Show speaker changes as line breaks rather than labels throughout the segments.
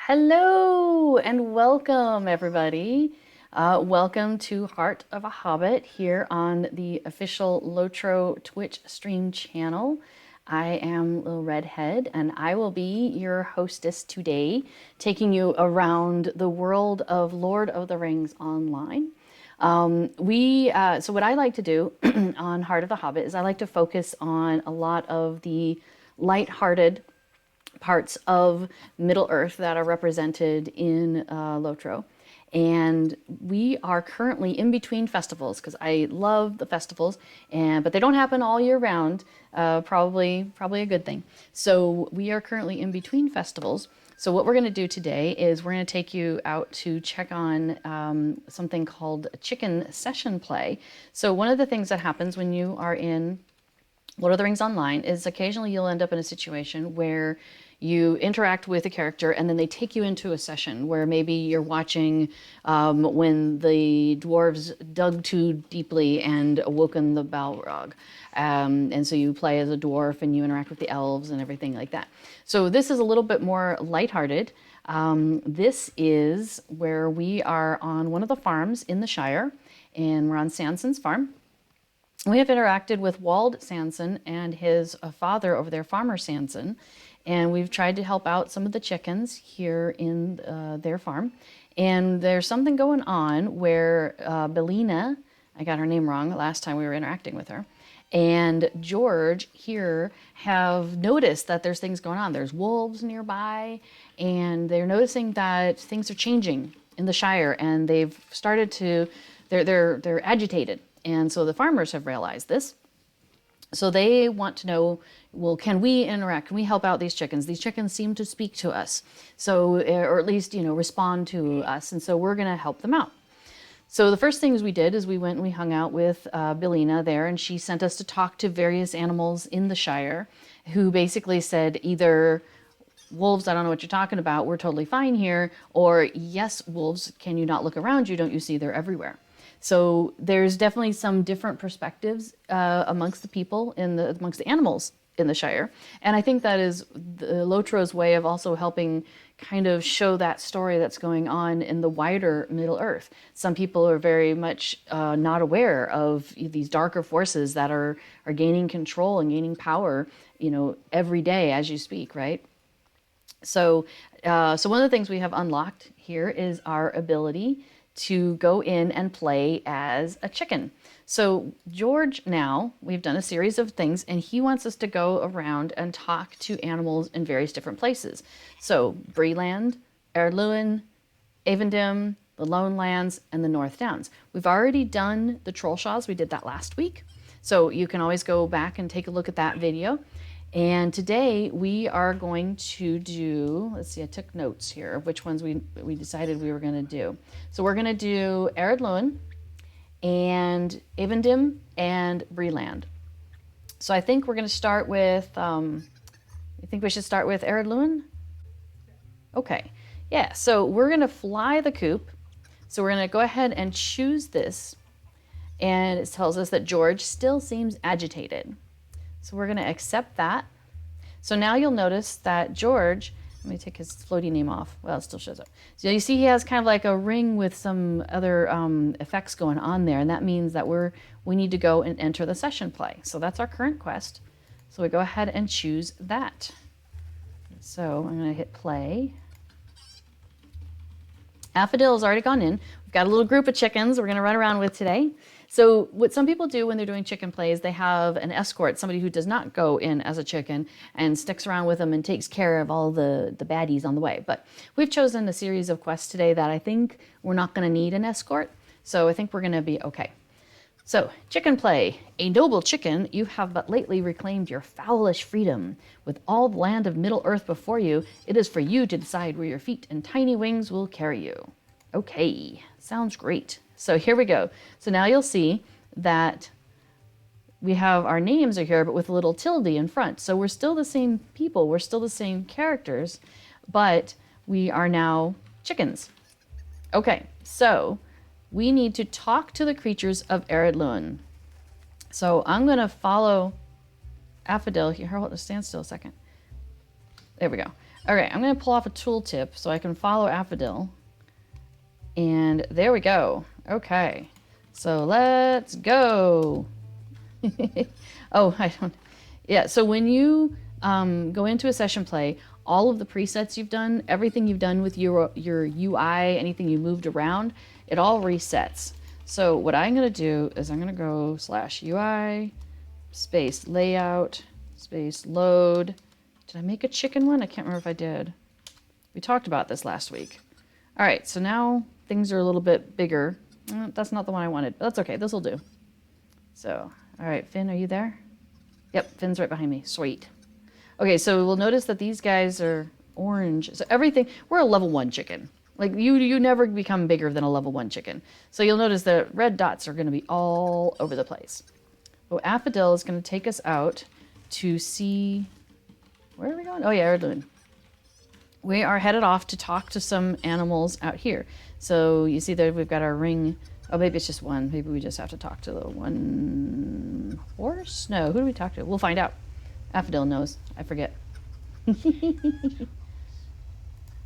Hello and welcome, everybody. Welcome to Heart of a Hobbit here on the official LOTRO Twitch stream channel. I am Little Redhead, and I will be your hostess today, taking you around the world of Lord of the Rings online. So what I like to do on Heart of the Hobbit is I like to focus on a lot of the lighthearted parts of Middle-earth that are represented in LOTRO. And we are currently in between festivals because I love the festivals, but they don't happen all year round. Probably a good thing. So we are currently in between festivals. So what we're going to do today is we're going to take you out to check on something called chicken session play. So one of the things that happens when you are in Lord of the Rings Online is occasionally you'll end up in a situation where you interact with a character and then they take you into a session where maybe you're watching when the dwarves dug too deeply and awoken the Balrog. And so you play as a dwarf and you interact with the elves and everything like that. So this is a little bit more lighthearted. This is where we are on one of the farms in the Shire, and we're on Sandson's farm. We have interacted with Wald Sandson and his father over there, Farmer Sandson, and we've tried to help out some of the chickens here in their farm. And there's something going on where Belina, I got her name wrong the last time we were interacting with her, and George here have noticed that there's things going on. There's wolves nearby, and they're noticing that things are changing in the Shire, and they've started to, they're agitated. And so the farmers have realized this. So they want to know, well, can we interact? Can we help out these chickens? These chickens seem to speak to us. So, or at least, respond to us. And so we're going to help them out. So the first things we did is we went and we hung out with Belina there, and she sent us to talk to various animals in the Shire who basically said either, wolves, I don't know what you're talking about, we're totally fine here, or yes, wolves, can you not look around you? Don't you see they're everywhere? So there's definitely some different perspectives amongst the people, amongst the animals in the Shire. And I think that is the LOTRO's way of also helping kind of show that story that's going on in the wider Middle-earth. Some people are very much not aware of these darker forces that are gaining control and gaining power, every day as you speak, right? So one of the things we have unlocked here is our ability to go in and play as a chicken. So George now, we've done a series of things, and he wants us to go around and talk to animals in various different places. So Bree-land, Ered Luin, Evendim, the Lone Lands, and the North Downs. We've already done the Trollshaws. We did that last week. So you can always go back and take a look at that video. And today we are going to do, let's see, I took notes here of which ones we decided we were going to do. So we're going to do Ered Luin and Evendim and Bree-land. So I think we're going to start with, you think we should start with Ered Luin? Okay, yeah, so we're going to fly the coop. So we're going to go ahead and choose this. And it tells us that George still seems agitated. So we're going to accept that. So now you'll notice that George, let me take his floaty name off. Well, it still shows up. So you see he has kind of like a ring with some other effects going on there. And that means that we need to go and enter the session play. So that's our current quest. So we go ahead and choose that. So I'm going to hit play. Affadil has already gone in. We've got a little group of chickens we're going to run around with today. So what some people do when they're doing chicken plays, they have an escort, somebody who does not go in as a chicken and sticks around with them and takes care of all the baddies on the way. But we've chosen a series of quests today that I think we're not going to need an escort. So I think we're going to be okay. So, chicken play. A noble chicken, you have but lately reclaimed your fowlish freedom. With all the land of Middle-earth before you, it is for you to decide where your feet and tiny wings will carry you. Okay, sounds great. So here we go. So now you'll see that we have our names are here, but with a little tilde in front. So we're still the same people. We're still the same characters, but we are now chickens. Okay, so we need to talk to the creatures of Ered Luin. So I'm going to follow Affadil here. Hold on, stand still a second. There we go. All right, I'm going to pull off a tooltip so I can follow Affodil. And there we go. Okay, so let's go. Oh, I don't. Yeah, so when you go into a session play, all of the presets you've done, everything you've done with your UI, anything you moved around, it all resets. So what I'm going to do is I'm going to go /UI space layout space load. Did I make a chicken one? I can't remember if I did. We talked about this last week. All right, so now things are a little bit bigger. That's not the one I wanted, but that's okay. This will do. So, all right, Finn, are you there? Yep, Finn's right behind me. Sweet. Okay, so we'll notice that these guys are orange. So everything, we're a level 1 chicken. Like you never become bigger than a level 1 chicken. So you'll notice that red dots are going to be all over the place. But Affodil is going to take us out to see, where are we going? Oh yeah, Ered Luin. We are headed off to talk to some animals out here. So you see that we've got our ring. Oh, maybe it's just one. Maybe we just have to talk to the one horse? No, who do we talk to? We'll find out. Affodil knows. I forget.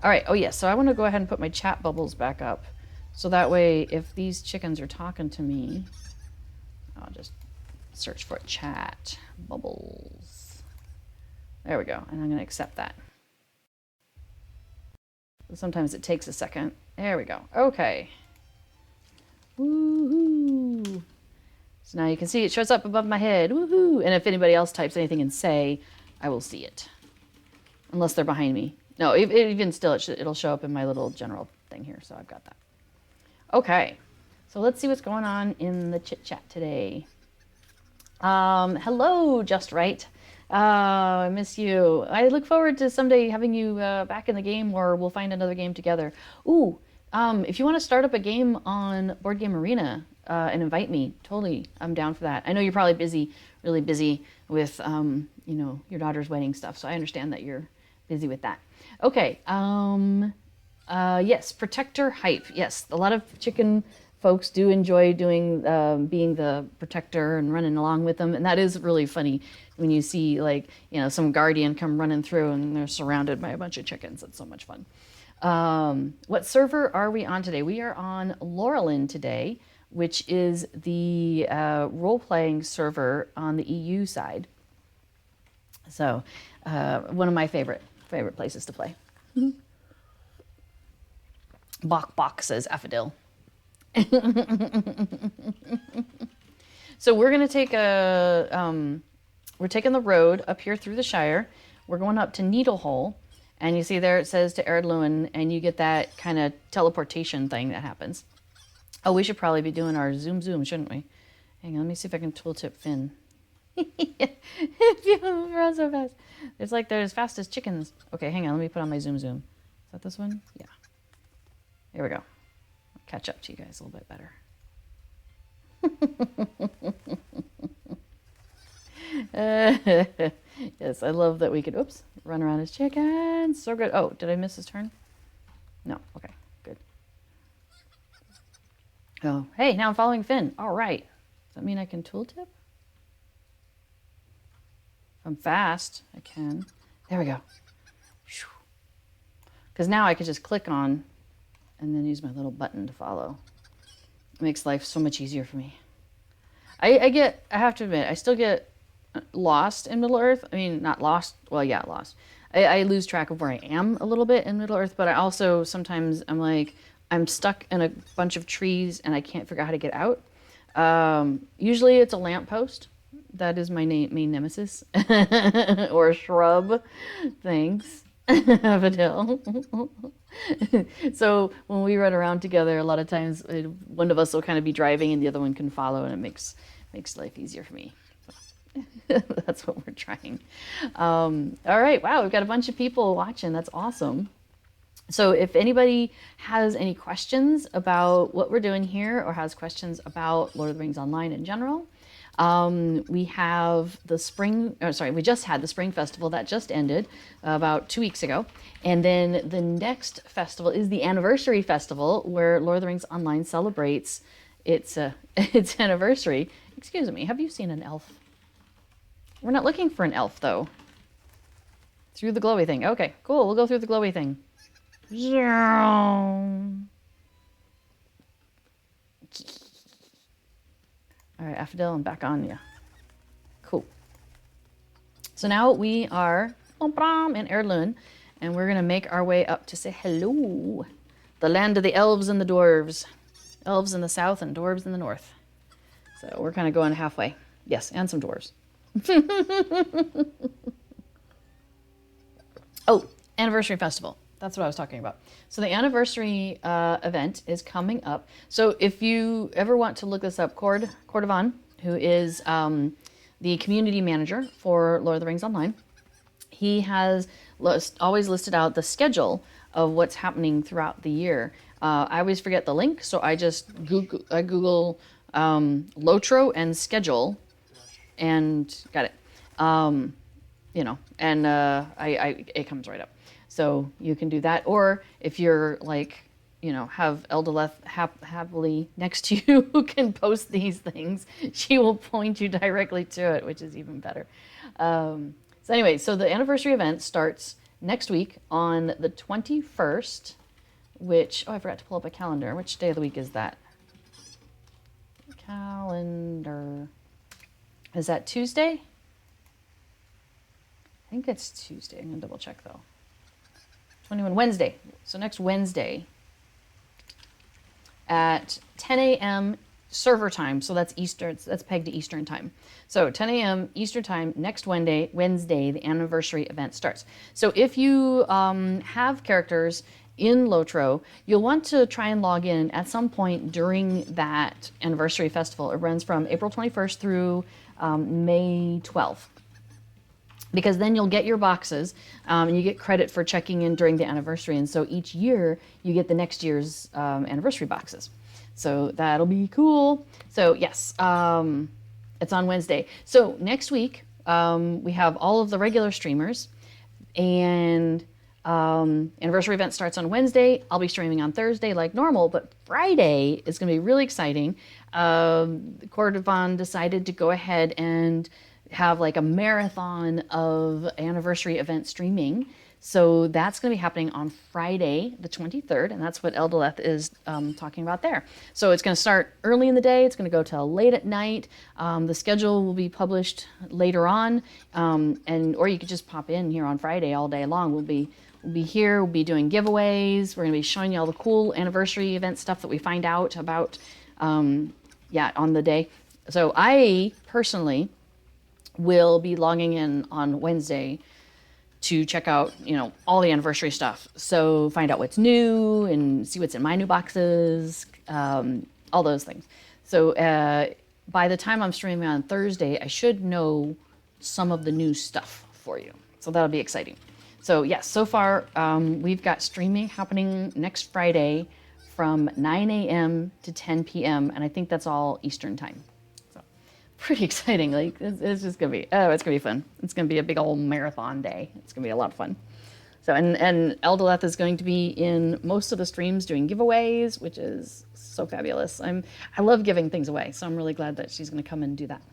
All right. Oh, yes. So I want to go ahead and put my chat bubbles back up. So that way, if these chickens are talking to me, I'll just search for chat bubbles. There we go. And I'm going to accept that. Sometimes it takes a second. There we go. Okay. Woohoo. So now you can see it shows up above my head. Woohoo. And if anybody else types anything and say, I will see it. Unless they're behind me. No, even still, it'll show up in my little general thing here. So I've got that. Okay. So let's see what's going on in the chit chat today. Hello, Just Right. I miss you. I look forward to someday having you back in the game, or we'll find another game together. Ooh, if you want to start up a game on Board Game Arena and invite me, totally, I'm down for that. I know you're probably busy, really busy with, you know, your daughter's wedding stuff, so I understand that you're busy with that. Okay, yes, protector hype. Yes, a lot of chicken folks do enjoy doing being the protector and running along with them, and that is really funny when you see, like, you know, some guardian come running through and they're surrounded by a bunch of chickens. It's so much fun. What server are we on today? We are on Laurelin today, which is the role-playing server on the EU side. So one of my favorite places to play. Bok Bok, says Affodil. So we're going to take we're taking the road up here through the Shire. We're going up to Needlehole, and you see there it says to Ered Luin, and you get that kind of teleportation thing that happens. Oh, we should probably be doing our zoom, shouldn't we? Hang on, let me see if I can tooltip Finn. If you move around so fast. It's like they're as fast as chickens. Okay, hang on, let me put on my zoom. Is that this one? Yeah. Here we go. I'll catch up to you guys a little bit better. Yes, I love that we could, oops, run around as chickens. So good. Oh, did I miss his turn? No. Okay, good. Oh, hey, now I'm following Finn. All right. Does that mean I can tooltip? If I'm fast, I can. There we go. Because now I could just click on and then use my little button to follow. It makes life so much easier for me. I have to admit, I still get lost in Middle-earth. I mean, not lost. Well, yeah, lost. I lose track of where I am a little bit in Middle-earth, but I also sometimes I'm like, I'm stuck in a bunch of trees and I can't figure out how to get out. Usually it's a lamppost. That is my main nemesis. Or a shrub. Thanks. Affodil. So when we run around together, a lot of times one of us will kind of be driving and the other one can follow, and it makes life easier for me. That's what we're trying. All right. Wow, we've got a bunch of people watching. That's awesome. So if anybody has any questions about what we're doing here, or has questions about Lord of the Rings Online in general, we have the we just had the Spring Festival that just ended about 2 weeks ago. And then the next festival is the Anniversary Festival, where Lord of the Rings Online celebrates its anniversary. Excuse me, have you seen an elf? We're not looking for an elf, though. Through the glowy thing. Okay, cool. We'll go through the glowy thing. All right, Affadil, I'm back on you. Cool. So now we are in Ered Luin, and we're going to make our way up to say hello. The land of the elves and the dwarves. Elves in the south and dwarves in the north. So we're kind of going halfway. Yes, and some dwarves. Oh, anniversary festival. That's what I was talking about. So the anniversary event is coming up. So if you ever want to look this up, Cordovan, who is the community manager for Lord of the Rings Online, he has always listed out the schedule of what's happening throughout the year. I always forget the link, so I just Google LOTRO and schedule, and got it. You know, and it comes right up. So you can do that, or if you're like, you know, have Eldaleth happily next to you who can post these things, she will point you directly to it, which is even better. So anyway, so the anniversary event starts next week on the 21st, which, oh, I forgot to pull up a calendar. Which day of the week is that? Calendar. Is that Tuesday? I think it's Tuesday. I'm going to double check though. 21, Wednesday. So next Wednesday at 10 a.m. server time. So that's Eastern, that's pegged to Eastern time. So 10 a.m. Eastern time, next Wednesday, the anniversary event starts. So if you have characters in LOTRO, you'll want to try and log in at some point during that anniversary festival. It runs from April 21st through May 12th. Because then you'll get your boxes and you get credit for checking in during the anniversary. And so each year you get the next year's anniversary boxes. So that'll be cool. So yes, it's on Wednesday. So next week we have all of the regular streamers, and anniversary event starts on Wednesday. I'll be streaming on Thursday like normal, but Friday is going to be really exciting. Cordovan decided to go ahead and have like a marathon of anniversary event streaming. So that's going to be happening on Friday, the 23rd, and that's what Eldaleth is talking about there. So it's going to start early in the day. It's going to go till late at night. The schedule will be published later on, or you could just pop in here on Friday all day long. We'll be here. We'll be doing giveaways. We're going to be showing you all the cool anniversary event stuff that we find out about, on the day. So I personally will be logging in on Wednesday to check out, all the anniversary stuff. So find out what's new and see what's in my new boxes, all those things. So by the time I'm streaming on Thursday, I should know some of the new stuff for you. So that'll be exciting. So yes, so far we've got streaming happening next Friday from 9 a.m. to 10 p.m. And I think that's all Eastern time. Pretty exciting. Like it's just gonna be, it's gonna be fun. It's gonna be a big old marathon day. It's gonna be a lot of fun. So and Eldaleth is going to be in most of the streams doing giveaways, which is so fabulous. I love giving things away, so I'm really glad that she's gonna come and do that.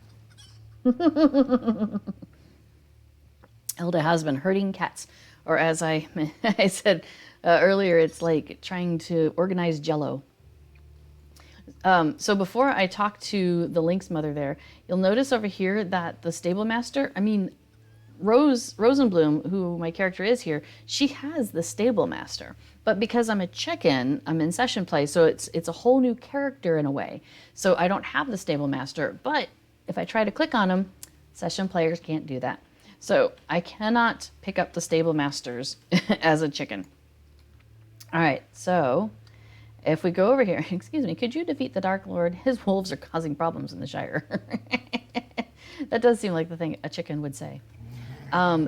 Elda has been herding cats, or as I said earlier, it's like trying to organize Jell-O. So before I talk to the Lynx-mother there, you'll notice over here that the stablemaster, Rosenbloom, who my character is here, she has the stablemaster. But because I'm a check-in, I'm in session play, so it's a whole new character in a way. So I don't have the stablemaster, but if I try to click on him, session players can't do that. So I cannot pick up the stablemasters as a chicken. All right, so if we go over here, excuse me, could you defeat the Dark Lord? His wolves are causing problems in the Shire. That does seem like the thing a chicken would say.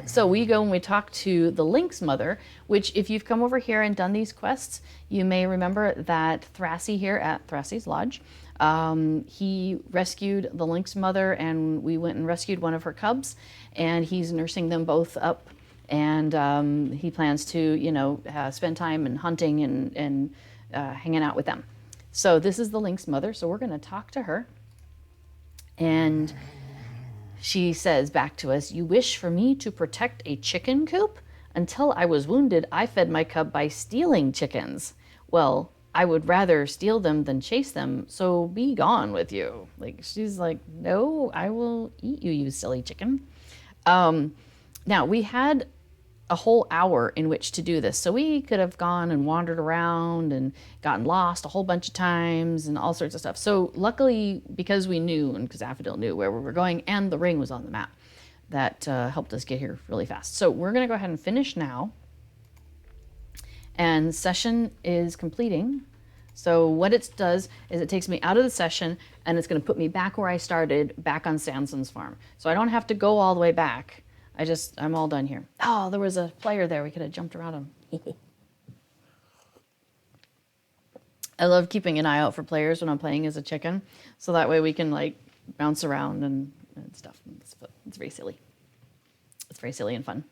So we go and we talk to the Lynx-mother, which if you've come over here and done these quests, you may remember that Thrassie here at Thrassy's Lodge, he rescued the Lynx-mother, and we went and rescued one of her cubs, and he's nursing them both up, and he plans to, spend time in hunting and hanging out with them. So this is the Lynx-mother, so we're going to talk to her. And she says back to us, "You wish for me to protect a chicken coop? Until I was wounded, I fed my cub by stealing chickens. Well, I would rather steal them than chase them, so be gone with you. Like, she's like, no, I will eat you, you silly chicken. Now, we had a whole hour in which to do this. So we could have gone and wandered around and gotten lost a whole bunch of times and all sorts of stuff. So luckily, because we knew, and because Affodil knew where we were going, and the ring was on the map, that helped us get here really fast. So we're going to go ahead and finish now. And session is completing. So what it does is it takes me out of the session and it's going to put me back where I started, back on Sandson's farm. So I don't have to go all the way back. I'm all done here. Oh, there was a player there. We could have jumped around him. I love keeping an eye out for players when I'm playing as a chicken. So that way we can like bounce around and stuff. It's very silly. It's very silly and fun.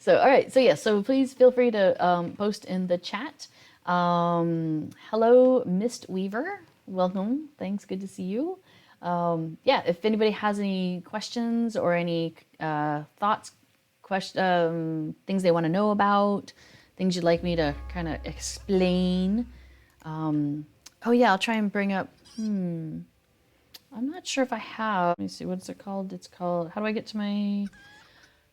So, all right. So, yeah. So, please feel free to post in the chat. Hello, Mist Weaver. Welcome. Thanks. Good to see you. Yeah. If anybody has any questions or any thoughts, things they want to know about, things you'd like me to kind of explain. Oh, yeah. I'll try and bring up. I'm not sure if I have. Let me see. What's it called? It's called. How do I get to my.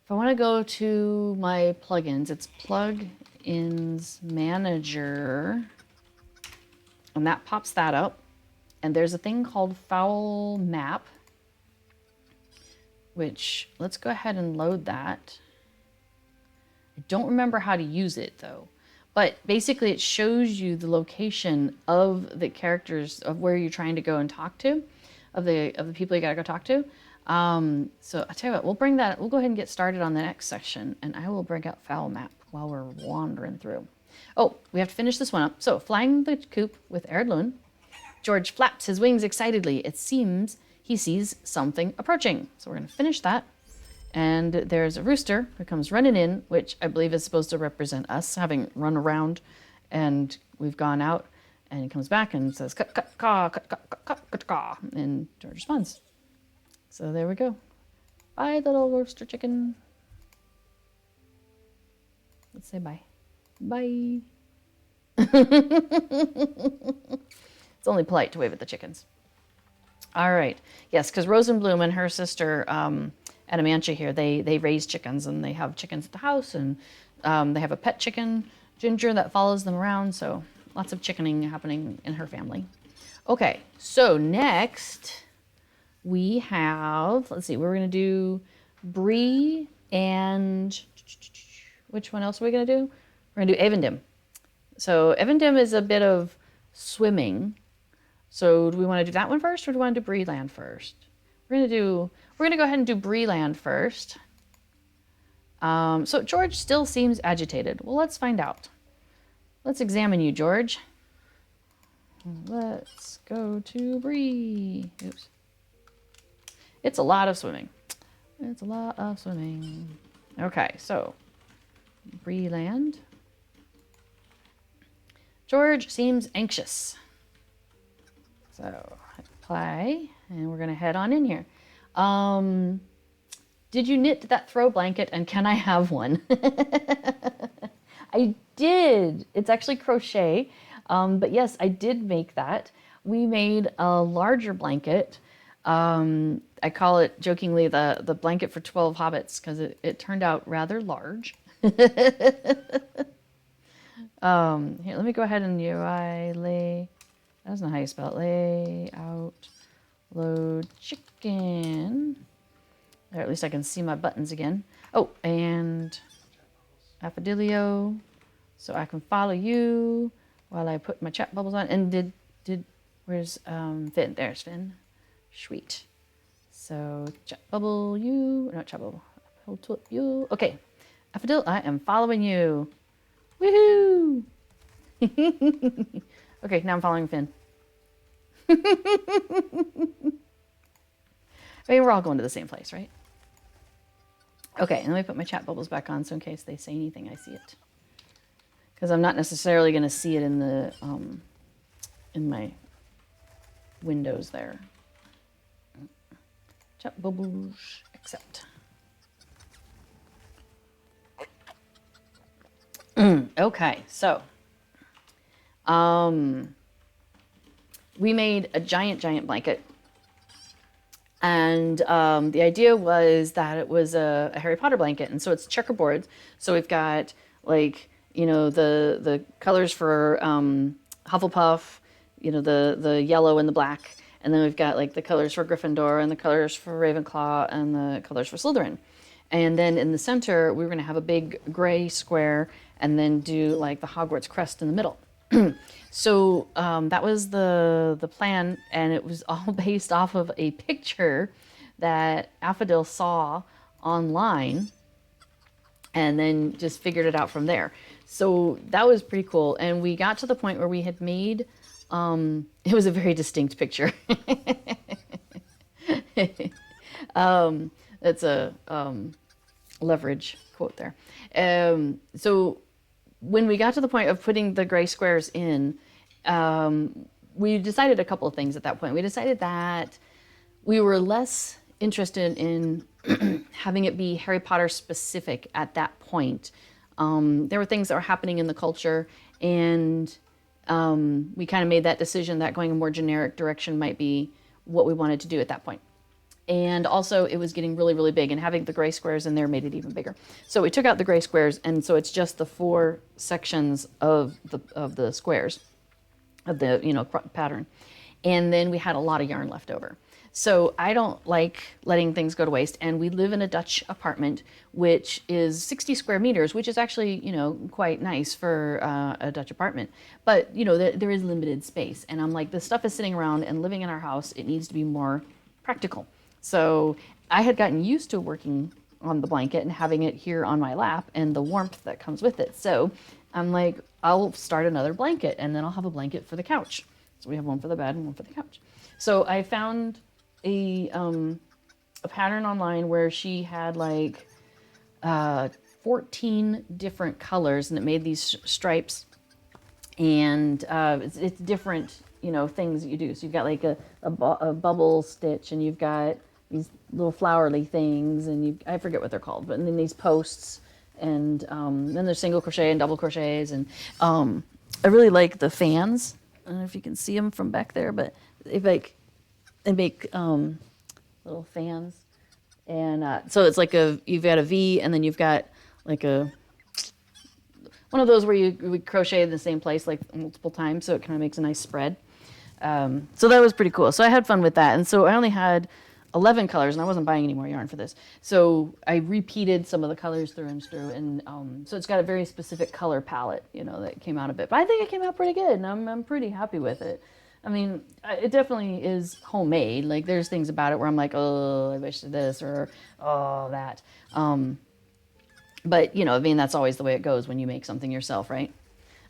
If I want to go to my plugins, it's Plugins Manager, and that pops that up. And there's a thing called FowlMap, which let's go ahead and load that. I don't remember how to use it though, but basically it shows you the location of the characters of where you're trying to go and talk to, of the people you gotta go talk to. So I'll tell you what, we'll go ahead and get started on the next section, and I will bring up FowlMap while we're wandering through. Oh, we have to finish this one up. So, Flying the Coop with Ered Luin. George flaps his wings excitedly. It seems he sees something approaching. So we're going to finish that. And there's a rooster who comes running in, which I believe is supposed to represent us, having run around, and we've gone out, and he comes back and says, caw, caw, and George responds. So there we go. Bye, little rooster chicken. Let's say bye. Bye. It's only polite to wave at the chickens. All right. Yes, because Rosenbloom and her sister Adamantia here, they raise chickens, and they have chickens at the house, and they have a pet chicken, Ginger, that follows them around. So lots of chickening happening in her family. Okay, so next we have, let's see, we're going to do Bree and which one else are we going to do? We're going to do Evendim. So Evendim is a bit of swimming. So do we want to do that one first, or do we want to do Bree-land first? We're going to go ahead and do Bree-land first. So George still seems agitated. Well, let's find out. Let's examine you, George. Let's go to Bree. Oops. It's a lot of swimming. It's a lot of swimming. Okay, so Bree-land. George seems anxious. So play, and we're going to head on in here. Did you knit that throw blanket, and can I have one? I did. It's actually crochet, but yes, I did make that. We made a larger blanket. I call it jokingly the blanket for 12 hobbits, because it turned out rather large. Here, let me go ahead and lay. That's not how you spell it. Lay out, load chicken. Or at least I can see my buttons again. Oh, and Affodilio, so I can follow you while I put my chat bubbles on. And where's Finn? There's Finn. Sweet. So chat bubble you, not chat bubble. Hold tulip you. Okay, Affodil, I am following you. Woohoo! Okay, now I'm following Finn. I mean, we're all going to the same place, right? Okay, and let me put my chat bubbles back on, so in case they say anything, I see it. Because I'm not necessarily going to see it in the in my windows there. Chat bubbles, accept. Okay, so we made a giant blanket. And the idea was that it was a Harry Potter blanket. And so it's checkerboards. So we've got like, the colors for Hufflepuff, the yellow and the black. And then we've got like the colors for Gryffindor and the colors for Ravenclaw and the colors for Slytherin. And then in the center, we were going to have a big gray square and then do like the Hogwarts crest in the middle. So that was the plan, and it was all based off of a picture that Affodil saw online and then just figured it out from there. So that was pretty cool. And we got to the point where we had made, it was a very distinct picture. That's a leverage quote there. So when we got to the point of putting the gray squares in, we decided a couple of things at that point. We decided that we were less interested in having it be Harry Potter specific at that point. There were things that were happening in the culture, and we kind of made that decision that going a more generic direction might be what we wanted to do at that point. And also it was getting really, really big, and having the gray squares in there made it even bigger. So we took out the gray squares, and so it's just the 4 sections of the squares of the pattern. And then we had a lot of yarn left over. So I don't like letting things go to waste. And we live in a Dutch apartment, which is 60 square meters, which is actually, quite nice for a Dutch apartment. But, there is limited space. And I'm like, this stuff is sitting around, and living in our house, it needs to be more practical. So I had gotten used to working on the blanket and having it here on my lap and the warmth that comes with it. So I'm like, I'll start another blanket, and then I'll have a blanket for the couch. So we have one for the bed and one for the couch. So I found a pattern online where she had like 14 different colors, and it made these stripes, and it's different things that you do. So you've got like a bubble stitch, and you've got these little flowery things, and I forget what they're called, but then these posts, and then there's single crochet and double crochets, and I really like the fans. I don't know if you can see them from back there, but they make little fans, and so it's like you've got a V, and then you've got like one of those where you would crochet in the same place like multiple times, so it kind of makes a nice spread. So that was pretty cool. So I had fun with that. And so I only had 11 colors, and I wasn't buying any more yarn for this. So I repeated some of the colors through and through. And so it's got a very specific color palette, that came out of it. But I think it came out pretty good, and I'm pretty happy with it. I mean, it definitely is homemade. Like, there's things about it where I'm like, oh, I wish this, or oh, that. But, that's always the way it goes when you make something yourself, right?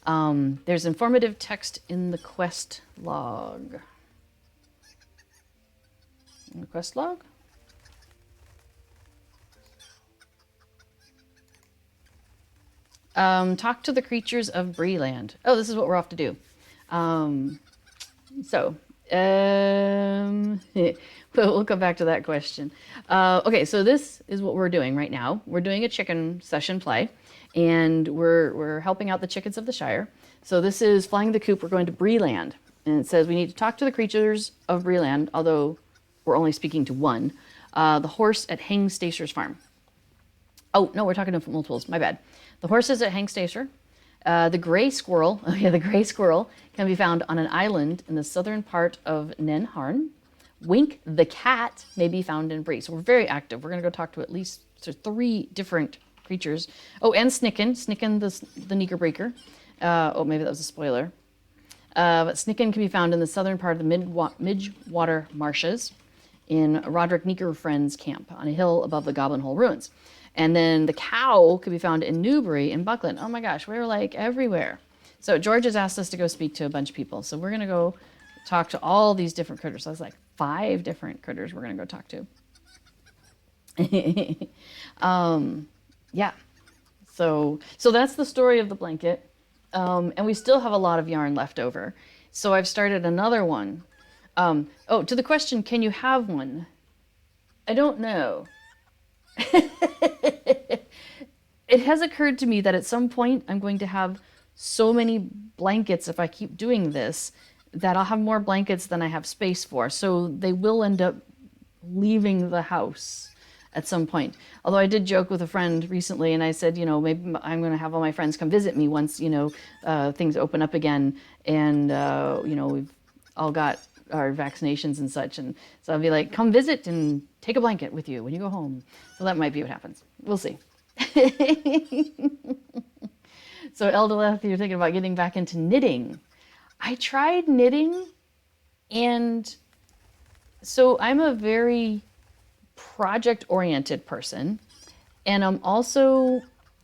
There's informative text in the quest log. In the quest log? Talk to the creatures of Bree-land. Oh, this is what we're off to do. We'll come back to that question. Okay, so this is what we're doing right now. We're doing a chicken session play, and we're helping out the chickens of the Shire. So this is Flying the Coop. We're going to Bree-land, and it says we need to talk to the creatures of Bree-land, although we're only speaking to one. The horse at Hangstacer's farm. Oh, no, we're talking to multiples. My bad. The horse is at Hangstacer. The gray squirrel, the gray squirrel can be found on an island in the southern part of Nen Harn. Wink the cat may be found in Bree. So we're very active. We're going to go talk to at least 3 different creatures. Oh, and Snicken the Neekerbreeker. Maybe that was a spoiler. But Snicken can be found in the southern part of the Midwater Marshes in Roderick Neekerfriend's camp on a hill above the Goblin Hole ruins. And then the cow could be found in Newbury and Buckland. Oh my gosh, we're like everywhere. So George has asked us to go speak to a bunch of people. So we're going to go talk to all these different critters. So that's like 5 different critters we're going to go talk to. Yeah. So that's the story of the blanket. And we still have a lot of yarn left over. So I've started another one. To the question, can you have one? I don't know. it has occurred to me that at some point I'm going to have so many blankets if I keep doing this that I'll have more blankets than I have space for. So they will end up leaving the house at some point. Although I did joke with a friend recently and I said, you know, maybe I'm going to have all my friends come visit me once, you know, things open up again and, you know, we've all got our vaccinations and such. And so I'll be like, come visit and take a blanket with you when you go home. So that might be what happens. We'll see. So Eldoleth, you're thinking about getting back into knitting. I tried knitting, and so I'm a very project-oriented person, and I'm also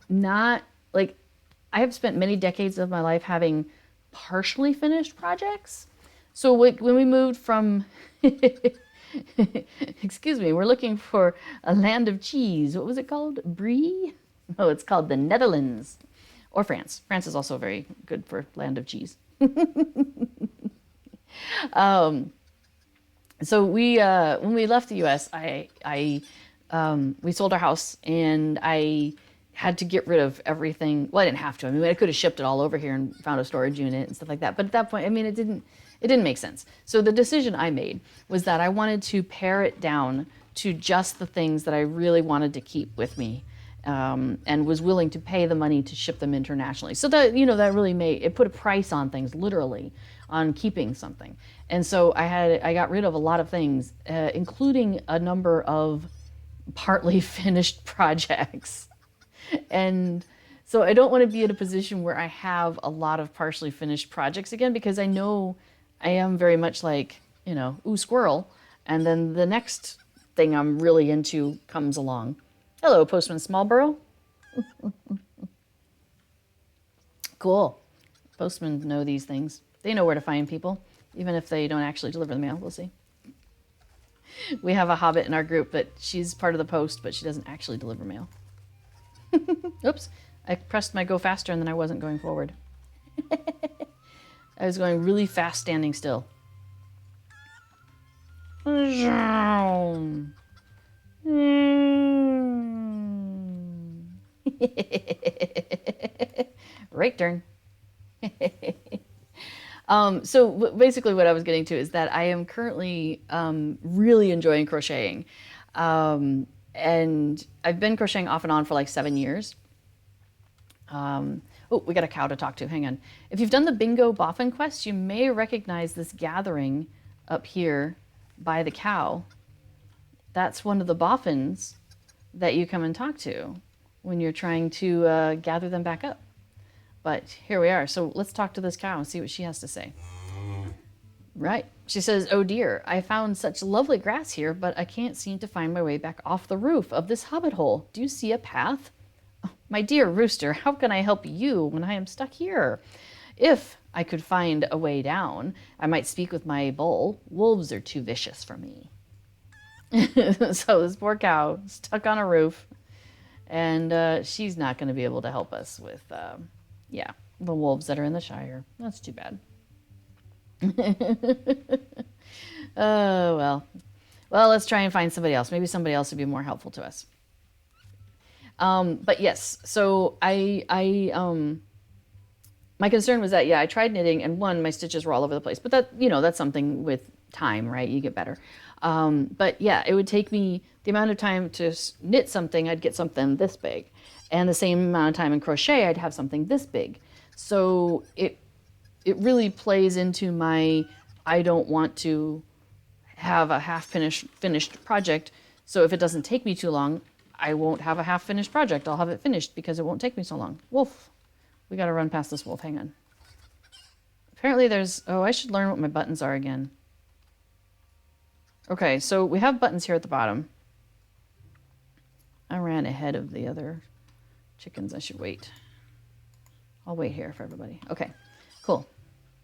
not, like, I have spent many decades of my life having partially finished projects. So when we moved from, excuse me, we're looking for a land of cheese. What was it called? Brie? Oh, it's called the Netherlands. Or France. France is also very good for land of cheese. So we, when we left the U.S., we sold our house and I had to get rid of everything. Well, I didn't have to. I mean, I could have shipped it all over here and found a storage unit and stuff like that. But at that point, I mean, it didn't make sense. So the decision I made was that I wanted to pare it down to just the things that I really wanted to keep with me. And was willing to pay the money to ship them internationally. So that, you know, that really it put a price on things, literally, on keeping something. And so I got rid of a lot of things, including a number of partly finished projects. And so I don't want to be in a position where I have a lot of partially finished projects again, because I know I am very much like, you know, ooh, squirrel. And then the next thing I'm really into comes along. Hello, Postman Smallborough. Cool. Postmen know these things. They know where to find people, even if they don't actually deliver the mail. We'll see. We have a Hobbit in our group, but she's part of the post, but she doesn't actually deliver mail. Oops. I pressed my go faster and then I wasn't going forward. I was going really fast standing still. Right turn. So basically what I was getting to is that I am currently really enjoying crocheting. And I've been crocheting off and on for like 7 years. Oh, we got a cow to talk to. Hang on. If you've done the bingo boffin quest, you may recognize this gathering up here by the cow. That's one of the boffins that you come and talk to when you're trying to gather them back up. But here we are. So let's talk to this cow and see what she has to say. Right. She says, oh dear, I found such lovely grass here, but I can't seem to find my way back off the roof of this hobbit hole. Do you see a path? Oh, my dear rooster, how can I help you when I am stuck here? If I could find a way down, I might speak with my bull. Wolves are too vicious for me. So this poor cow stuck on a roof, and she's not going to be able to help us with, yeah, the wolves that are in the Shire. That's too bad. Oh, well, let's try and find somebody else. Maybe somebody else would be more helpful to us. But yes, so my concern was that, yeah, I tried knitting, and one, my stitches were all over the place, but that, you know, that's something with time, right? You get better. But yeah, it would take me the amount of time to knit something, I'd get something this big, and the same amount of time in crochet, I'd have something this big. So it really plays into my, I don't want to have a finished project. So if it doesn't take me too long, I won't have a half finished project. I'll have it finished because it won't take me so long. Wolf. We got to run past this wolf. Hang on. Apparently there's, oh, I should learn what my buttons are again. Okay, so we have buttons here at the bottom. I ran ahead of the other chickens. I should wait. I'll wait here for everybody. Okay, cool.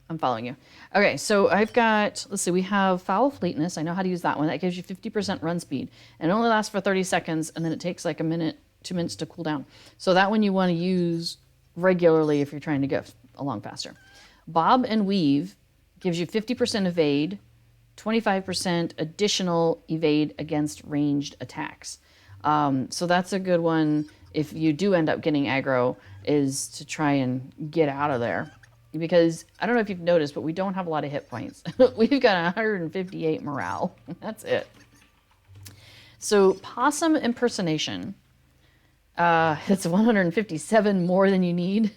I'm following you. Okay, so I've got, let's see, we have foul fleetness. I know how to use that one. That gives you 50% run speed. And it only lasts for 30 seconds, and then it takes like a minute, 2 minutes to cool down. So that one you want to use regularly if you're trying to get along faster. Bob and weave gives you 50% evade, 25% additional evade against ranged attacks. So that's a good one if you do end up getting aggro, is to try and get out of there. Because I don't know if you've noticed, but we don't have a lot of hit points. We've got 158 morale. That's it. So possum impersonation. It's 157 more than you need.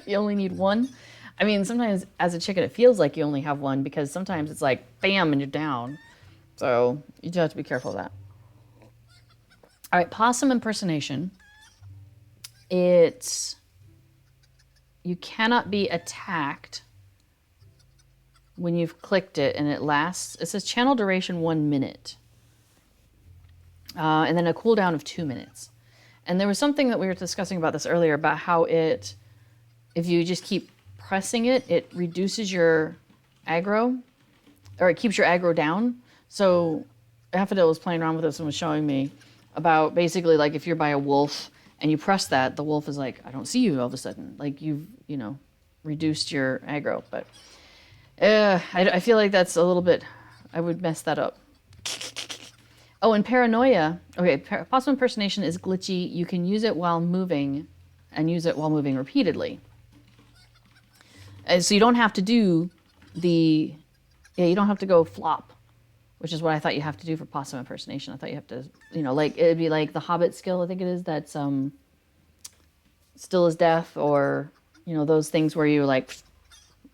You only need one. I mean, sometimes as a chicken, it feels like you only have one because sometimes it's like, bam, and you're down. So you do have to be careful of that. All right, possum impersonation. You cannot be attacked when you've clicked it, and it says channel duration 1 minute. And then a cooldown of 2 minutes. And there was something that we were discussing about this earlier about how if you just keep pressing it, it reduces your aggro, or it keeps your aggro down. So Affodil was playing around with this and was showing me about basically like if you're by a wolf and you press that, the wolf is like, I don't see you all of a sudden. Like you've, reduced your aggro. But I feel like that's a little bit, I would mess that up. Oh, and paranoia. Okay, possum impersonation is glitchy. You can use it while moving and use it while moving repeatedly. So you don't have to do you don't have to go flop, which is what I thought you have to do for possum impersonation. I thought you have to, like it'd be like the Hobbit skill, I think it is, that's still as death, or, those things where you're like,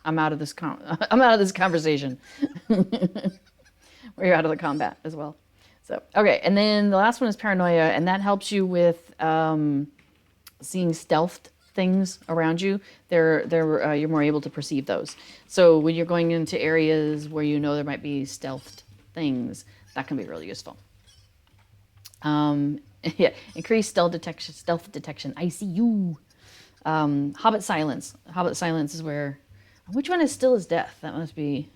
I'm out of this conversation. Where you're out of the combat as well. So, okay, and then the last one is paranoia, and that helps you with seeing stealthed things around you. You're more able to perceive those. So when you're going into areas where there might be stealthed things, that can be really useful. Yeah, increased stealth detection. I see you. Hobbit silence. Hobbit silence is where. Which one is still as death? That must be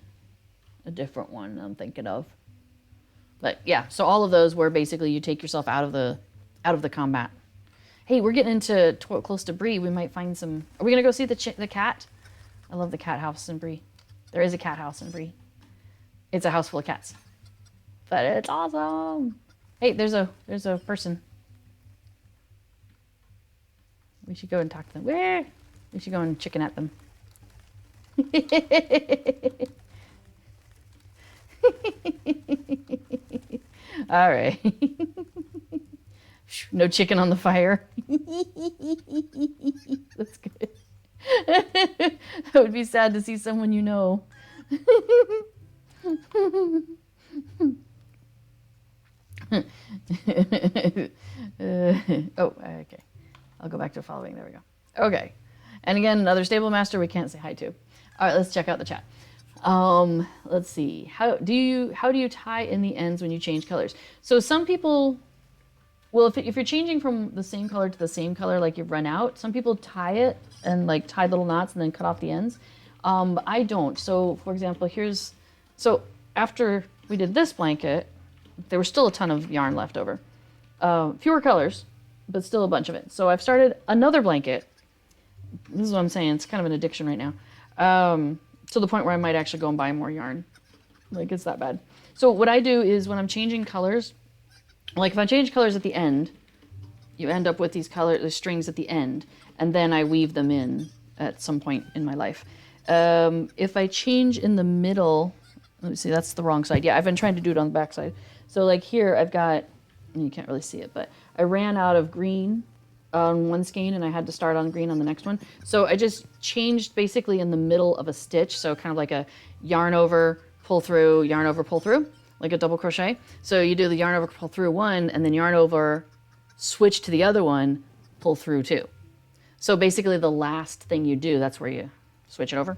a different one I'm thinking of. But yeah, so all of those where basically you take yourself out of the combat. Hey, we're getting into close to Bree. We might find some. Are we gonna go see the cat? I love the cat house in Bree. There is a cat house in Bree. It's a house full of cats, but it's awesome. Hey, there's a person. We should go and talk to them. Where? We should go and chicken at them. All right. No chicken on the fire. That's good. That would be sad to see someone you know. Okay. I'll go back to following. There we go. Okay. And again, another stable master we can't say hi to. All right, let's check out the chat. Let's see. How do you tie in the ends when you change colors? So some people, well, if you're changing from the same color to the same color, like you've run out, some people tie it and like tie little knots and then cut off the ends. I don't. So for example, so after we did this blanket, there was still a ton of yarn left over. Fewer colors, but still a bunch of it. So I've started another blanket. This is what I'm saying. It's kind of an addiction right now. To the point where I might actually go and buy more yarn. Like, it's that bad. So what I do is when I'm changing colors, like if I change colors at the end, you end up with these strings at the end, and then I weave them in at some point in my life. If I change in the middle, let me see, that's the wrong side. Yeah, I've been trying to do it on the back side. So like here, I've got, you can't really see it, but I ran out of green on one skein and I had to start on green on the next one. So I just changed basically in the middle of a stitch. So kind of like a yarn over, pull through, yarn over, pull through, like a double crochet. So you do the yarn over, pull through one, and then yarn over, switch to the other one, pull through two. So basically the last thing you do, that's where you switch it over.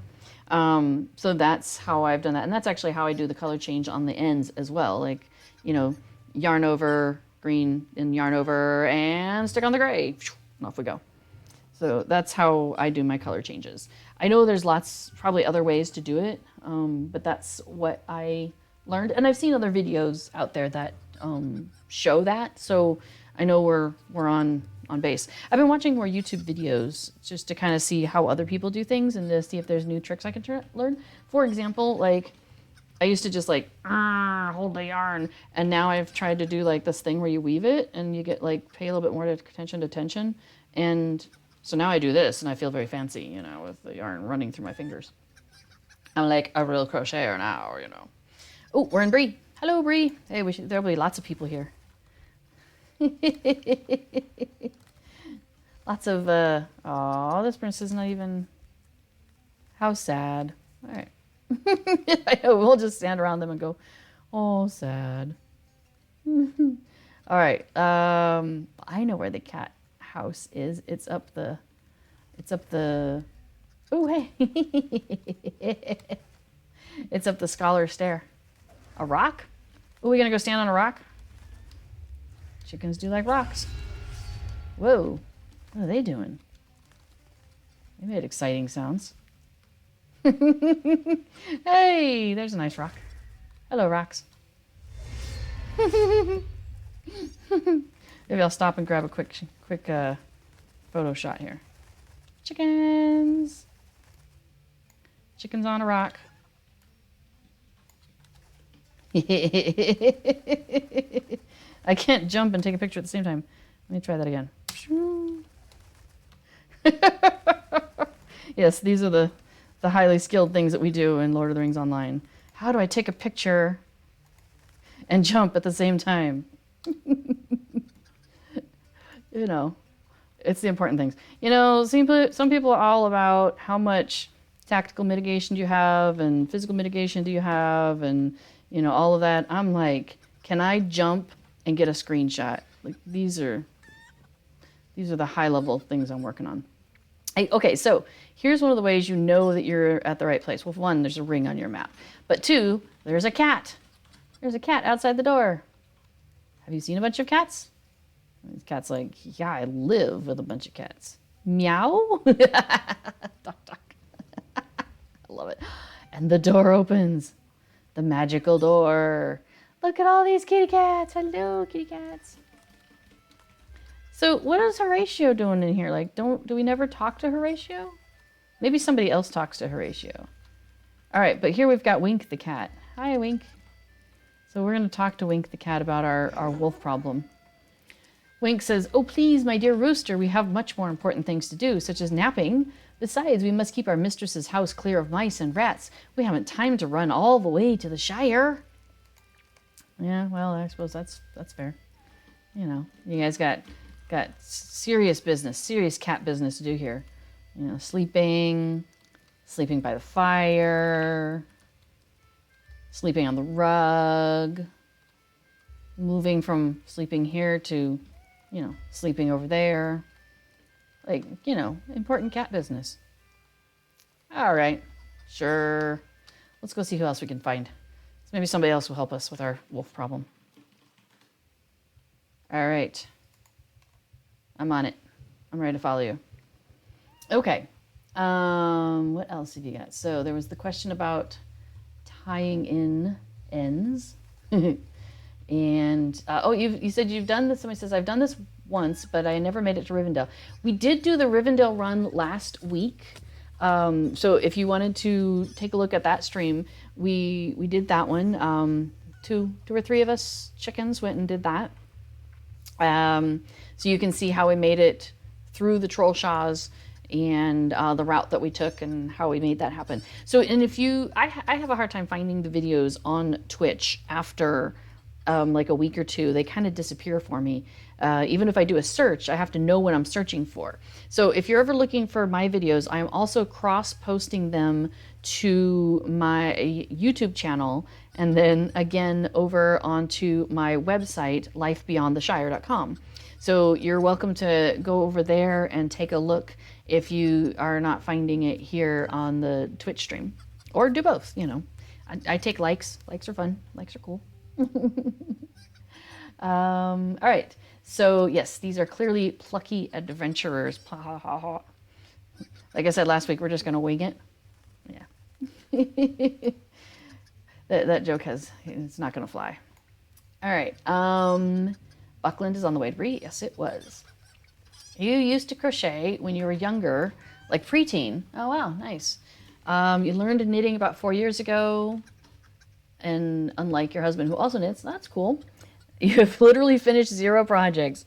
So that's how I've done that. And that's actually how I do the color change on the ends as well. Like, yarn over, green, and yarn over, and stick on the gray. And off we go. So that's how I do my color changes. I know there's probably other ways to do it, but that's what I learned. And I've seen other videos out there that show that. So I know we're on base. I've been watching more YouTube videos just to kind of see how other people do things and to see if there's new tricks I can learn. For example, like I used to just like hold the yarn, and now I've tried to do like this thing where you weave it and you get like pay a little bit more attention to tension, and so now I do this and I feel very fancy, you know, with the yarn running through my fingers. I'm like a real crocheter now, you know. Oh, we're in Bree. Hello, Bree. Hey, there'll be lots of people here. Lots of oh, this prince is not even. How sad. All right. I know, we'll just stand around them and go, oh, sad. All right. I know where the cat house is. It's up the. Oh, hey. It's up the scholar stair. A rock? Oh, we gonna go stand on a rock? Chickens do like rocks. Whoa. What are they doing? They made exciting sounds. Hey, there's a nice rock. Hello, rocks. Maybe I'll stop and grab a quick photo shot here. Chickens. Chickens on a rock. I can't jump and take a picture at the same time. Let me try that again. Yes, these are the highly skilled things that we do in Lord of the Rings Online. How do I take a picture and jump at the same time? You know, it's the important things. You know, some people are all about how much tactical mitigation do you have and physical mitigation do you have and, you know, all of that. I'm like, can I jump and get a screenshot? Like, these are the high level things I'm working on. Okay, so here's one of the ways you know that you're at the right place. Well, one, there's a ring on your map. But two, there's a cat. There's a cat outside the door. Have you seen a bunch of cats? This cat's like, yeah, I live with a bunch of cats. Meow. Duck, duck. I love it. And the door opens. The magical door. Look at all these kitty cats. Hello, kitty cats. So what is Horatio doing in here? Like, do we never talk to Horatio? Maybe somebody else talks to Horatio. All right, but here we've got Wink the cat. Hi, Wink. So we're going to talk to Wink the cat about our wolf problem. Wink says, oh, please, my dear rooster, we have much more important things to do, such as napping. Besides, we must keep our mistress's house clear of mice and rats. We haven't time to run all the way to the Shire. Yeah, well, I suppose that's fair. You know, you guys got serious business, serious cat business to do here. You know, sleeping by the fire, sleeping on the rug, moving from sleeping here to, you know, sleeping over there. Like, you know, important cat business. All right, sure. Let's go see who else we can find. So maybe somebody else will help us with our wolf problem. All right. I'm on it. I'm ready to follow you. Okay. What else have you got? So there was the question about tying in ends. And, oh, you said you've done this. Somebody says, I've done this once, but I never made it to Rivendell. We did do the Rivendell run last week. So if you wanted to take a look at that stream, we did that one. Two or three of us chickens went and did that. So you can see how we made it through the troll shaws and the route that we took and how we made that happen. So, and if I have a hard time finding the videos on Twitch after like a week or two. They kind of disappear for me. Even if I do a search, I have to know what I'm searching for. So if you're ever looking for my videos, I'm also cross-posting them to my YouTube channel and then again over onto my website, lifebeyondtheshire.com. So you're welcome to go over there and take a look if you are not finding it here on the Twitch stream. Or do both, you know. I take likes. Likes are fun. Likes are cool. All right. So yes, these are clearly plucky adventurers. Like I said last week, we're just going to wing it. Yeah. that joke it's not going to fly. All right. Buckland is on the way to Bree. Yes, it was. You used to crochet when you were younger, like preteen. Oh, wow. Nice. You learned knitting about 4 years ago. And unlike your husband who also knits, that's cool. You have literally finished 0 projects.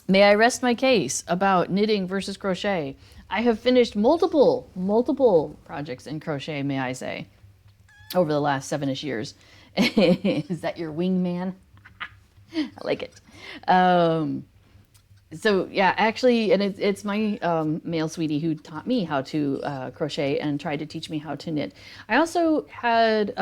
May I rest my case about knitting versus crochet? I have finished multiple projects in crochet, may I say, over the last 7-ish years. Is that your wingman? I like it. So yeah, actually, and it's my male sweetie who taught me how to crochet and tried to teach me how to knit. I also had,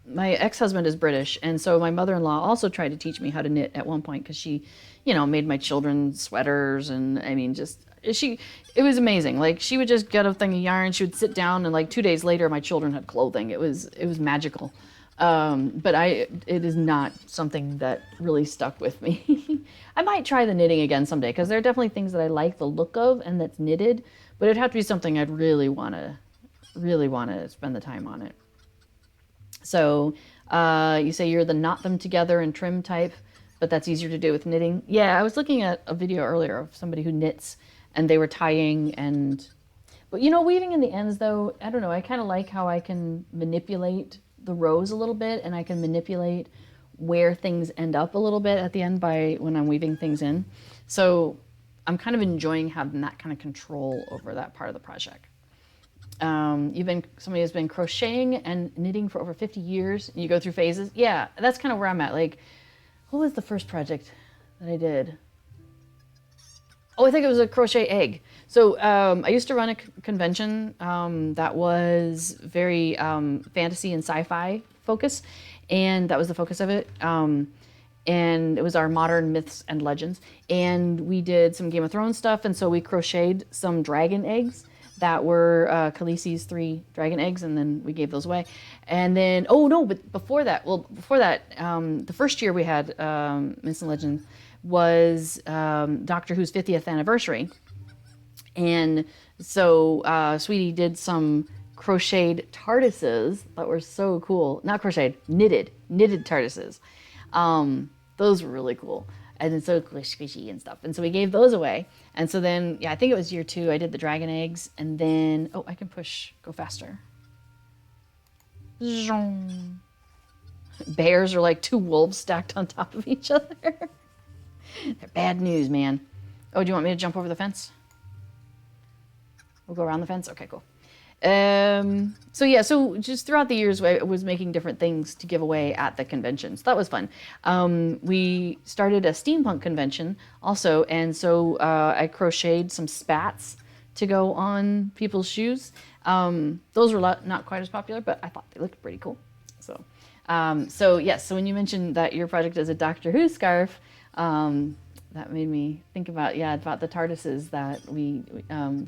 my ex-husband is British, and so my mother-in-law also tried to teach me how to knit at one point because she, made my children sweaters, and I mean, it was amazing. Like, she would just get a thing of yarn, she would sit down, and like 2 days later, my children had clothing. It was magical. But it is not something that really stuck with me. I might try the knitting again someday because there are definitely things that I like the look of and that's knitted, but it'd have to be something I'd really want to spend the time on it. So you say you're the knot them together and trim type, but that's easier to do with knitting. Yeah, I was looking at a video earlier of somebody who knits and they were tying but weaving in the ends though, I don't know, I kind of like how I can manipulate the rows a little bit, and I can manipulate where things end up a little bit at the end when I'm weaving things in. So I'm kind of enjoying having that kind of control over that part of the project. Somebody has been crocheting and knitting for over 50 years, and you go through phases. Yeah, that's kind of where I'm at. Like, what was the first project that I did? Oh, I think it was a crochet egg. So I used to run a convention that was very fantasy and sci-fi focus, and that was the focus of it. And it was our modern myths and legends. And we did some Game of Thrones stuff, and so we crocheted some dragon eggs that were Khaleesi's 3 dragon eggs, and then we gave those away. And then, but before that, the first year we had Myths and Legends was Doctor Who's 50th anniversary. And so Sweetie did some crocheted TARDISes that were so cool. Not crocheted, knitted TARDISes. Those were really cool. And it's so squishy and stuff. And so we gave those away. And so then, I think it was year 2, I did the dragon eggs. And then, I can go faster. Bears are like 2 wolves stacked on top of each other. They're bad news, man. Oh, do you want me to jump over the fence? We'll go around the fence? Okay, cool. So just throughout the years, I was making different things to give away at the convention. So that was fun. We started a steampunk convention also, and so I crocheted some spats to go on people's shoes. Those were not quite as popular, but I thought they looked pretty cool. So when you mentioned that your project is a Doctor Who scarf, that made me think about the TARDISes that we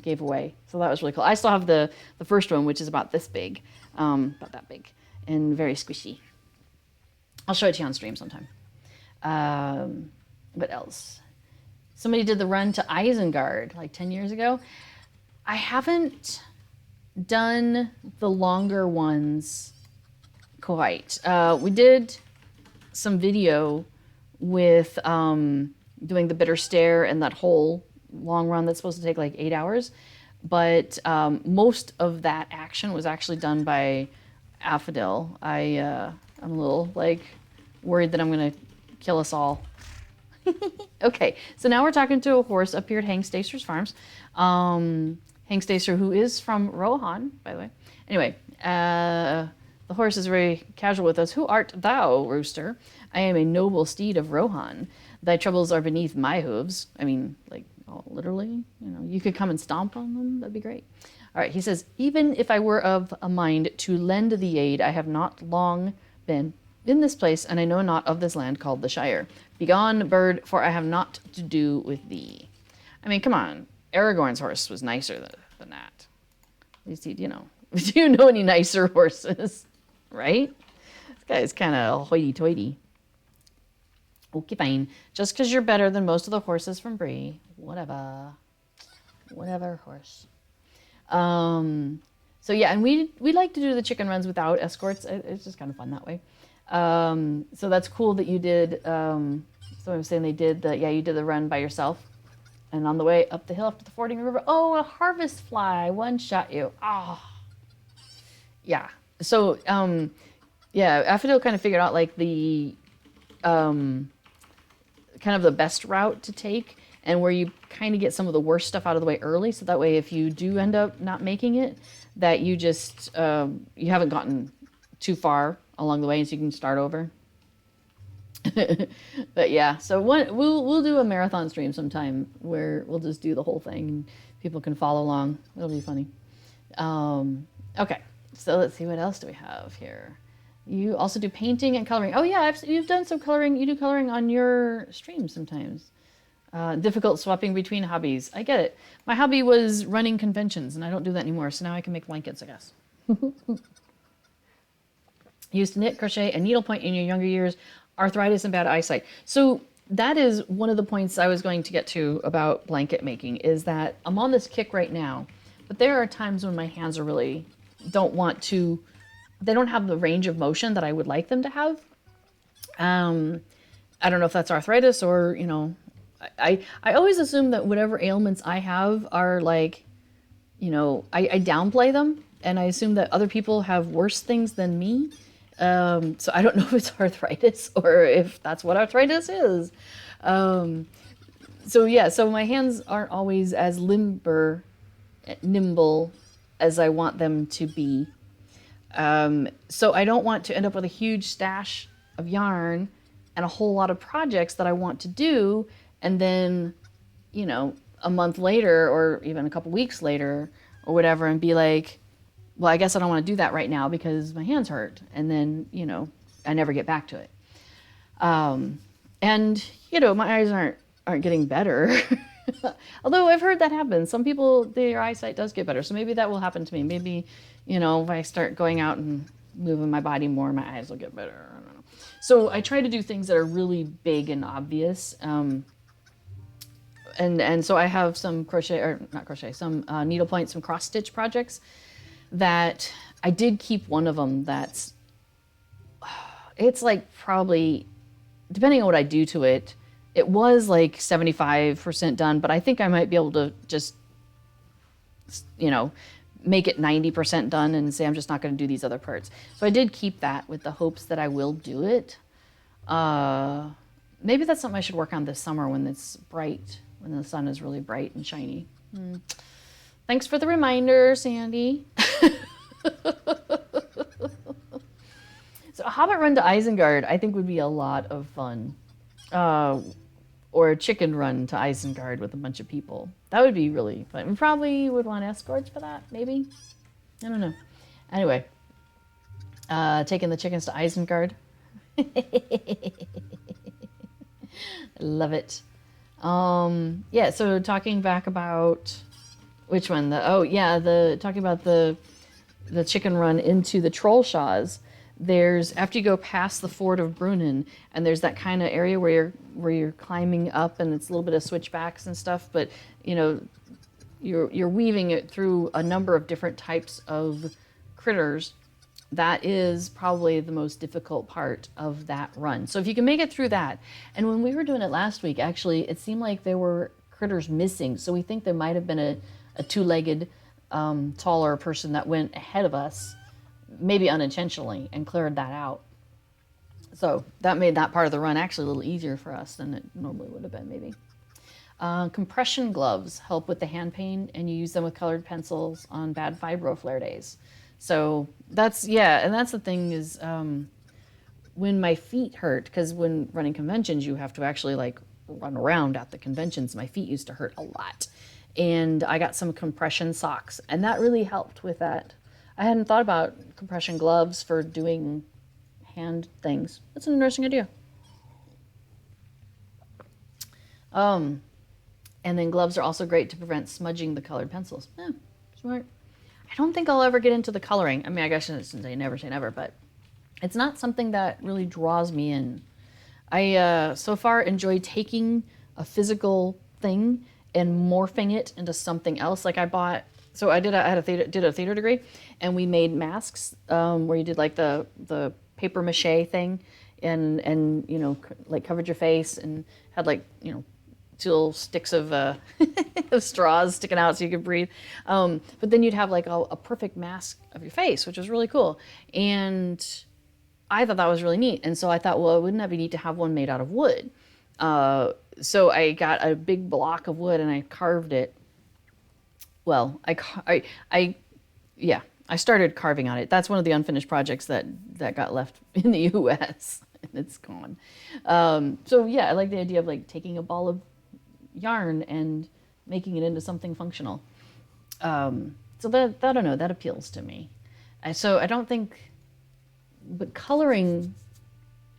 gave away. So that was really cool. I still have the first one, which is about this big, about that big, and very squishy. I'll show it to you on stream sometime. What else? Somebody did the run to Isengard like 10 years ago. I haven't done the longer ones quite. We did some video with doing the Bitter Stair and that whole long run that's supposed to take like 8 hours. But most of that action was actually done by Affodil. I'm a little worried that I'm going to kill us all. Okay, so now we're talking to a horse up here at Hangstacer's Farms. Hangstacer, who is from Rohan, by the way. Anyway, the horse is very casual with us. Who art thou, rooster? I am a noble steed of Rohan. Thy troubles are beneath my hooves. I mean, literally, you could come and stomp on them. That'd be great. All right, he says, even if I were of a mind to lend thee aid, I have not long been in this place, and I know not of this land called the Shire. Begone, bird, for I have naught to do with thee. I mean, come on. Aragorn's horse was nicer than that. At least he, do you know any nicer horses? Right? This guy's kind of hoity-toity. Okay, fine. Just because you're better than most of the horses from Bree. Whatever, horse. So yeah, and we like to do the chicken runs without escorts. It's just kind of fun that way. So that's cool that you did, someone was saying you did the run by yourself. And on the way up the hill up to the fording river, a harvest fly one-shot you. Yeah, So, yeah, Affodil kind of figured out like the kind of the best route to take, and where you kind of get some of the worst stuff out of the way early, so that way if you do end up not making it, that you just you haven't gotten too far along the way, so you can start over. But yeah, so we'll do a marathon stream sometime where we'll just do the whole thing and people can follow along. It'll be funny. Okay, so let's see, what else do we have here? You also do painting and coloring. Oh yeah, you've done some coloring. You do coloring on your stream sometimes. Difficult swapping between hobbies. I get it. My hobby was running conventions, and I don't do that anymore, so now I can make blankets, I guess. Used to knit, crochet, and needlepoint in your younger years. Arthritis and bad eyesight. So that is one of the points I was going to get to about blanket making, is that I'm on this kick right now, but there are times when my hands are really they don't have the range of motion that I would like them to have. I don't know if that's arthritis or, I always assume that whatever ailments I have are like, I downplay them, and I assume that other people have worse things than me. So I don't know if it's arthritis or if that's what arthritis is. So my hands aren't always as nimble as I want them to be. So I don't want to end up with a huge stash of yarn and a whole lot of projects that I want to do, and then, a month later or even a couple weeks later or whatever, and be like, well, I guess I don't want to do that right now because my hands hurt. And then, I never get back to it. And, my eyes aren't getting better. Although I've heard that happen. Some people, their eyesight does get better. So maybe that will happen to me. Maybe, if I start going out and moving my body more, my eyes will get better. I don't know. So I try to do things that are really big and obvious. And so I have some some needlepoint, some cross stitch projects that I did keep one of them it's like probably, depending on what I do to it, it was like 75% done, but I think I might be able to just, make it 90% done and say I'm just not going to do these other parts. So I did keep that with the hopes that I will do it. Maybe that's something I should work on this summer when it's bright, when the sun is really bright and shiny. Thanks for the reminder, Sandy. So a Hobbit run to Isengard, I think, would be a lot of fun. Or a chicken run to Isengard with a bunch of people. That would be really fun. We probably would want escorts for that, maybe? I don't know. Anyway, taking the chickens to Isengard. Love it. Yeah, so talking back about which one? Talking about the chicken run into the Trollshaws. There's, after you go past the ford of Brunnen, and there's that kind of area where you're climbing up, and it's a little bit of switchbacks and stuff, but you're weaving it through a number of different types of critters. That is probably the most difficult part of that run. So if you can make it through that, and when we were doing it last week, actually, it seemed like there were critters missing. So we think there might have been a two-legged, taller person that went ahead of us, maybe unintentionally, and cleared that out. So that made that part of the run actually a little easier for us than it normally would have been, maybe. Compression gloves help with the hand pain, and you use them with colored pencils on bad fibro flare days. So that's the thing is, when my feet hurt, because when running conventions, you have to actually like run around at the conventions. My feet used to hurt a lot. And I got some compression socks, and that really helped with that. I hadn't thought about compression gloves for doing hand things. That's an interesting idea. And then gloves are also great to prevent smudging the colored pencils. Smart. I don't think I'll ever get into the coloring. I mean, I guess I shouldn't say never, but it's not something that really draws me in. I so far enjoy taking a physical thing and morphing it into something else. Like I did a theater degree, and we made masks where you did like the paper mache thing, and like covered your face and had like two little sticks of, of straws sticking out so you could breathe. But then you'd have like a perfect mask of your face, which was really cool. And I thought that was really neat. And so I thought, well, wouldn't that be neat to have one made out of wood? So I got a big block of wood and I carved it. Well, I started carving on it. That's one of the unfinished projects that got left in the U.S. and it's gone. So yeah, I like the idea of like taking a ball of yarn and making it into something functional. So that, I don't know, that appeals to me. So I don't think, but coloring,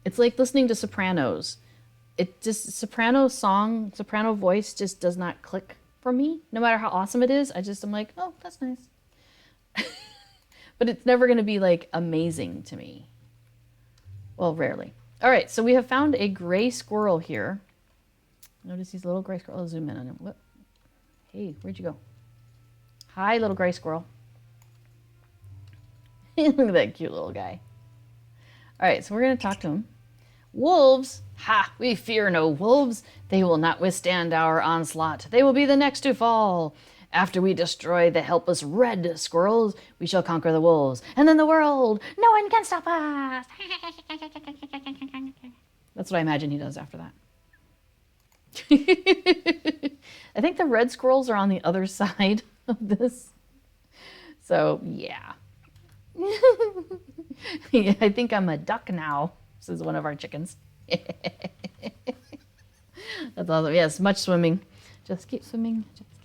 it's like listening to Sopranos. It just, soprano voice just does not click for me. No matter how awesome it is, I'm like, oh, that's nice. But it's never going to be like amazing to me. Well, rarely. All right, so we have found a gray squirrel here. Notice these little gray squirrels. I'll zoom in on him. What? Hey, where'd you go? Hi, little gray squirrel. Look at that cute little guy. All right, so we're going to talk to him. Wolves? Ha! We fear no wolves. They will not withstand our onslaught. They will be the next to fall. After we destroy the helpless red squirrels, we shall conquer the wolves. And then the world. No one can stop us. That's what I imagine he does after that. I think the red squirrels are on the other side of this. So, yeah. Yeah, I think I'm a duck now, says one of our chickens. That's awesome. Yes, much swimming. Just keep swimming. Just keep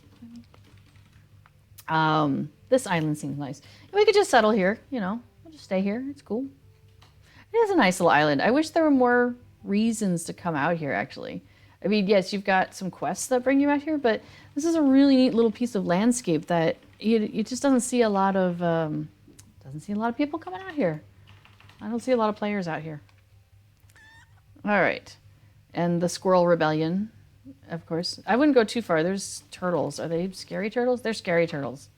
swimming. This island seems nice. We could just settle here, you know. We'll just stay here. It's cool. It is a nice little island. I wish there were more reasons to come out here, actually. I mean, yes, you've got some quests that bring you out here, but this is a really neat little piece of landscape that you just doesn't see a lot of people coming out here. I don't see a lot of players out here. All right. And the Squirrel Rebellion, of course. I wouldn't go too far. There's turtles. Are they scary turtles? They're scary turtles.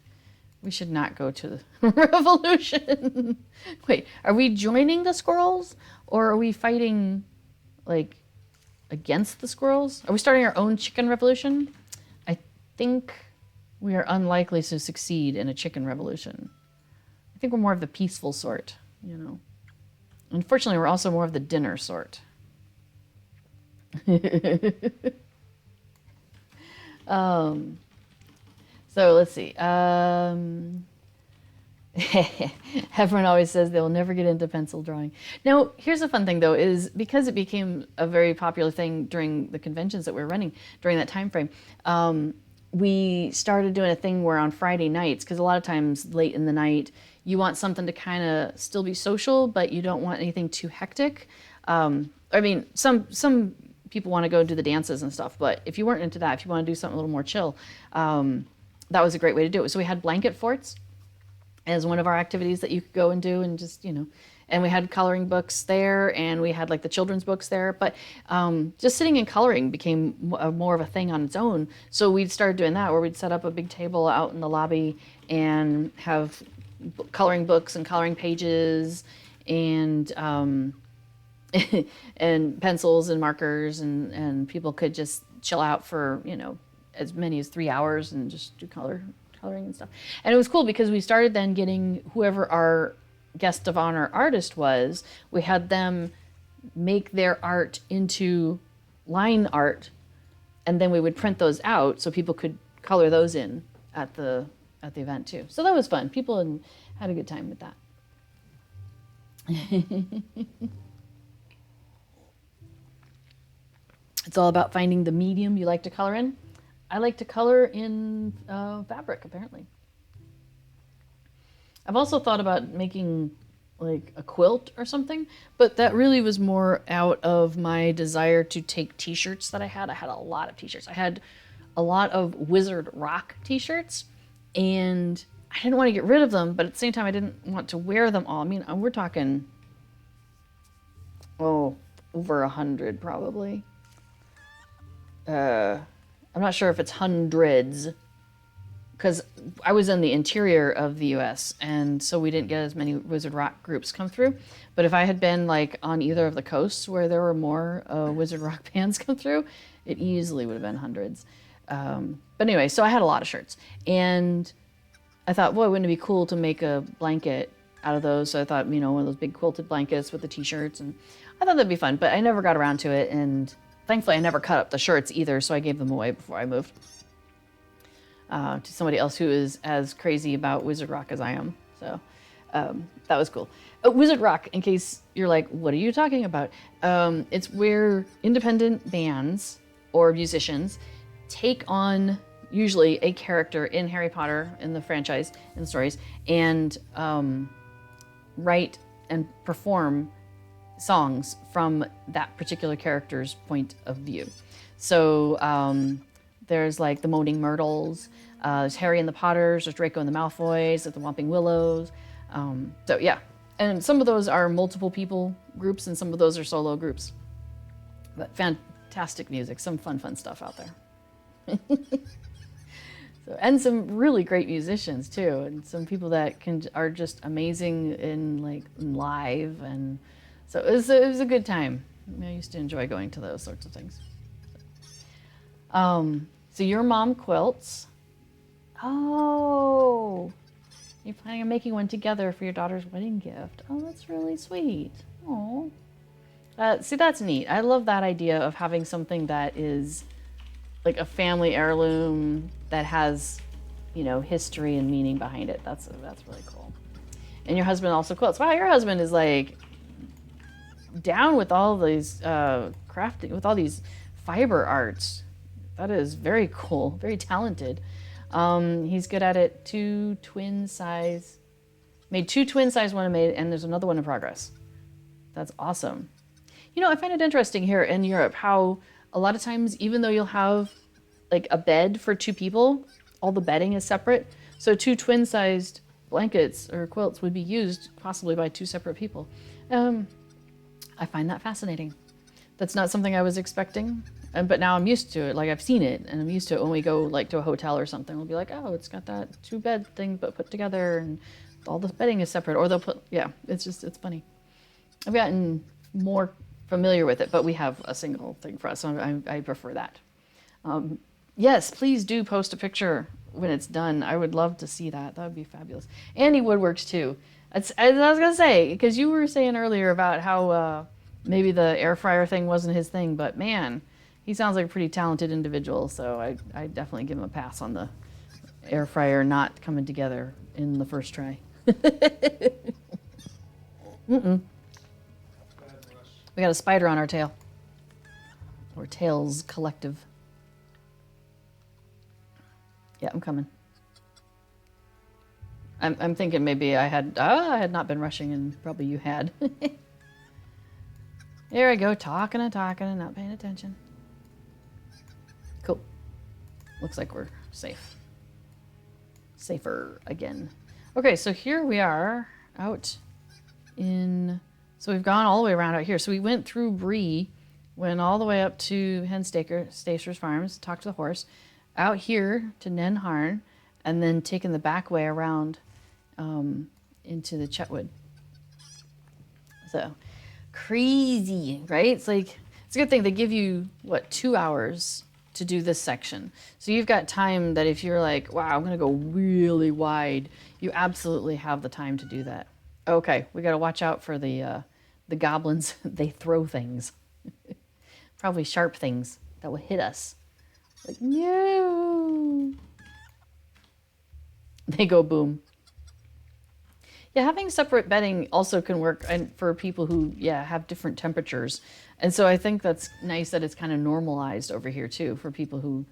We should not go to the revolution. Wait, are we joining the squirrels? Or are we fighting, like, against the squirrels? Are we starting our own chicken revolution? I think we are unlikely to succeed in a chicken revolution. I think we're more of the peaceful sort, you know. Unfortunately, we're also more of the dinner sort. So let's see. Everyone always says they'll never get into pencil drawing. Now, here's a fun thing, though, is because it became a very popular thing during the conventions that we were running during that time frame, we started doing a thing where on Friday nights, because a lot of times late in the night, you want something to kind of still be social, but you don't want anything too hectic. I mean, some people want to go do the dances and stuff, but if you weren't into that, if you want to do something a little more chill, that was a great way to do it. So we had blanket forts as one of our activities that you could go and do, and just, you know, and we had coloring books there, and we had like the children's books there, but just sitting and coloring became more of a thing on its own. So we started doing that, where we'd set up a big table out in the lobby and have coloring books and coloring pages and and pencils and markers, and people could just chill out for, you know, as many as 3 hours and just do coloring and stuff. And it was cool because we started then getting whoever our guest of honor artist was, we had them make their art into line art, and then we would print those out so people could color those in at the event too. So that was fun. People had a good time with that. It's all about finding the medium you like to color in. I like to color in fabric, apparently. I've also thought about making like a quilt or something, but that really was more out of my desire to take t-shirts that I had. I had a lot of t-shirts. I had a lot of Wizard Rock t-shirts, and I didn't want to get rid of them, but at the same time, I didn't want to wear them all. I mean, we're talking, over 100 probably. I'm not sure if it's hundreds, because I was in the interior of the US, and so we didn't get as many Wizard Rock groups come through. But if I had been like on either of the coasts where there were more Wizard Rock bands come through, It easily would have been hundreds. But anyway, so I had a lot of shirts. And I thought, boy, wouldn't it be cool to make a blanket out of those? So I thought, one of those big quilted blankets with the t-shirts. And I thought that'd be fun, but I never got around to it. And thankfully, I never cut up the shirts either, so I gave them away before I moved to somebody else who is as crazy about Wizard Rock as I am. So that was cool. Wizard Rock, in case you're like, what are you talking about? It's where independent bands or musicians take on usually a character in Harry Potter, in the franchise, in the stories, and write and perform songs from that particular character's point of view. So there's like the Moaning Myrtles, there's Harry and the Potters, there's Draco and the Malfoys, there's the Whomping Willows. So yeah, and some of those are multiple people groups and some of those are solo groups. But fantastic music, some fun stuff out there. So, and some really great musicians too, and some people that are just amazing in live, and so it was a good time. I used to enjoy going to those sorts of things. So your mom quilts. Oh, you're planning on making one together for your daughter's wedding gift. Oh, that's really sweet. Oh, see, that's neat. I love that idea of having something that is like a family heirloom that has, history and meaning behind it. That's really cool. And your husband also quilts. Wow, your husband is like down with all these crafting, with all these fiber arts. That is very cool, very talented. He's good at it. Made two twin size one made, and there's another one in progress. That's awesome. I find it interesting here in Europe how a lot of times, even though you'll have like a bed for two people, all the bedding is separate. So two twin-sized blankets or quilts would be used possibly by two separate people. I find that fascinating. That's not something I was expecting, but now I'm used to it. Like I've seen it, and I'm used to it when we go like to a hotel or something. We'll be like, oh, it's got that two bed thing, but put together, and all the bedding is separate. Or they'll put, it's funny. I've gotten more familiar with it, but we have a single thing for us, so I prefer that. Yes, please do post a picture when it's done. I would love to see that. That would be fabulous. And he woodworks too. As I was gonna say, because you were saying earlier about how maybe the air fryer thing wasn't his thing, but man, he sounds like a pretty talented individual. So I definitely give him a pass on the air fryer not coming together in the first try. We got a spider on our tail. Or tails collective. Yeah, I'm coming. I'm thinking maybe I had not been rushing, and probably you had. There I go, talking and not paying attention. Cool. Looks like we're safe. Safer again. Okay, so here we are out in... So we've gone all the way around out here. So we went through Bree, went all the way up to Henstaker's Farms, talked to the horse, out here to Nenharn, and then taken the back way around into the Chetwood. So crazy, right? It's a good thing they give you, 2 hours to do this section. So you've got time that if you're like, wow, I'm gonna go really wide, you absolutely have the time to do that. Okay, we gotta watch out for the goblins. They throw things. Probably sharp things that will hit us. Like, no. They go boom. Yeah, having separate bedding also can work and for people who, have different temperatures. And so I think that's nice that it's kind of normalized over here too for people who,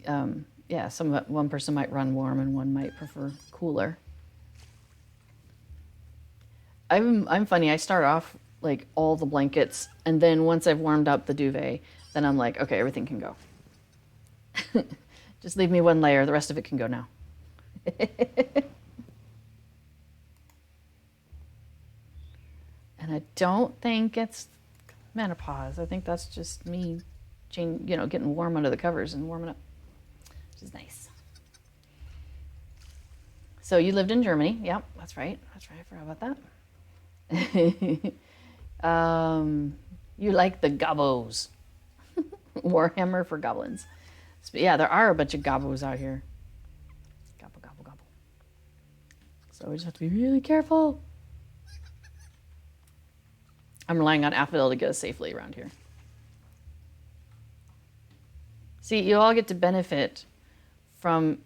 one person might run warm and one might prefer cooler. I'm funny. I start off like all the blankets, and then once I've warmed up the duvet, then I'm like, okay, everything can go. Just leave me one layer. The rest of it can go now. And I don't think it's menopause. I think that's just me, getting warm under the covers and warming up, which is nice. So you lived in Germany. Yep, that's right. That's right. I forgot about that. You like the gobos. Warhammer for goblins. Yeah, there are a bunch of gobos out here. Gobble, gobble, gobble. So we just have to be really careful. I'm relying on Affidel to get us safely around here. See, you all get to benefit from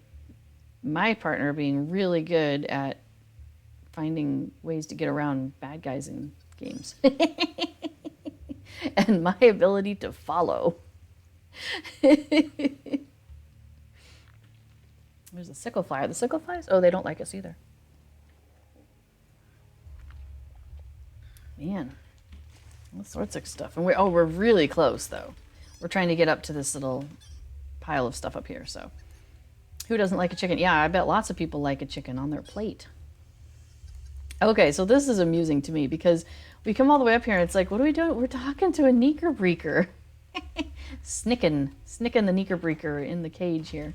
my partner being really good at finding ways to get around bad guys in games. And my ability to follow. There's a sickle fly. Are the sickle flies? Oh, they don't like us either. Man, all sorts of stuff. And we're really close though. We're trying to get up to this little pile of stuff up here. So, who doesn't like a chicken? Yeah, I bet lots of people like a chicken on their plate. Okay, so this is amusing to me because we come all the way up here and it's like, what are we doing? We're talking to a Neekerbreeker. Snicking the Neekerbreeker in the cage here.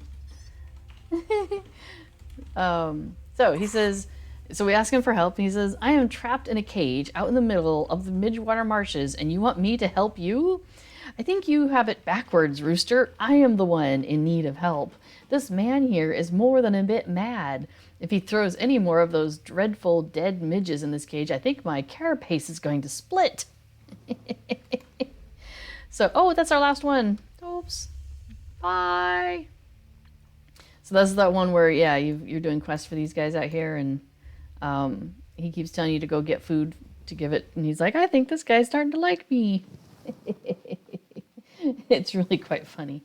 So he says, so we ask him for help. And he says, I am trapped in a cage out in the middle of the Midgewater marshes and you want me to help you? I think you have it backwards, Rooster. I am the one in need of help. This man here is more than a bit mad. If he throws any more of those dreadful dead midges in this cage, I think my carapace is going to split. So, oh, that's our last one. Oops. Bye. So that's that one where, yeah, you're doing quests for these guys out here, and he keeps telling you to go get food to give it, and he's like, I think this guy's starting to like me. It's really quite funny.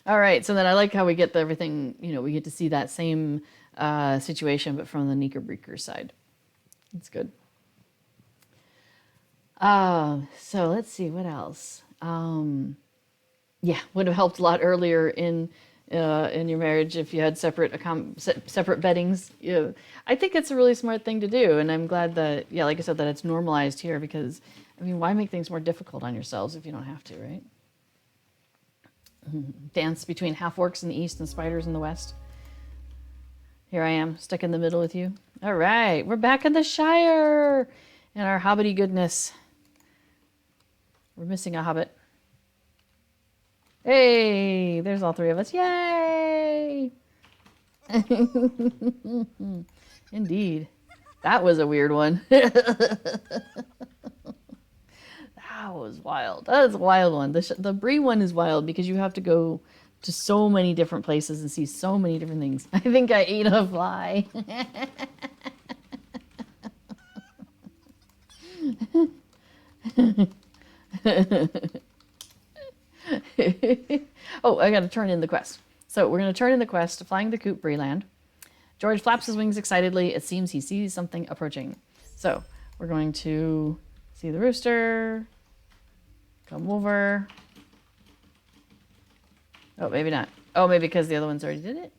All right, so then I like how we get everything, we get to see that same situation, but from the Neekerbreeker side. It's good. So let's see, what else? Yeah, would have helped a lot earlier in your marriage if you had separate beddings. I think it's a really smart thing to do, and I'm glad that, yeah, like I said, that it's normalized here because, I mean, why make things more difficult on yourselves if you don't have to, right? Dance between half-orcs in the east and spiders in the west. Here I am, stuck in the middle with you. All right, we're back in the Shire and our hobbity goodness. We're missing a hobbit. Hey, there's all three of us. Yay! Indeed. That was a weird one. That was wild. That was a wild one. The Bree one is wild because you have to go to so many different places and see so many different things. I think I ate a fly. Oh, I gotta turn in the quest. So we're gonna turn in the quest to Flying the Coop, Bree-land. George flaps his wings excitedly. It seems he sees something approaching. So we're going to see the rooster. Come over. Oh, maybe not. Oh, maybe because the other ones already did it.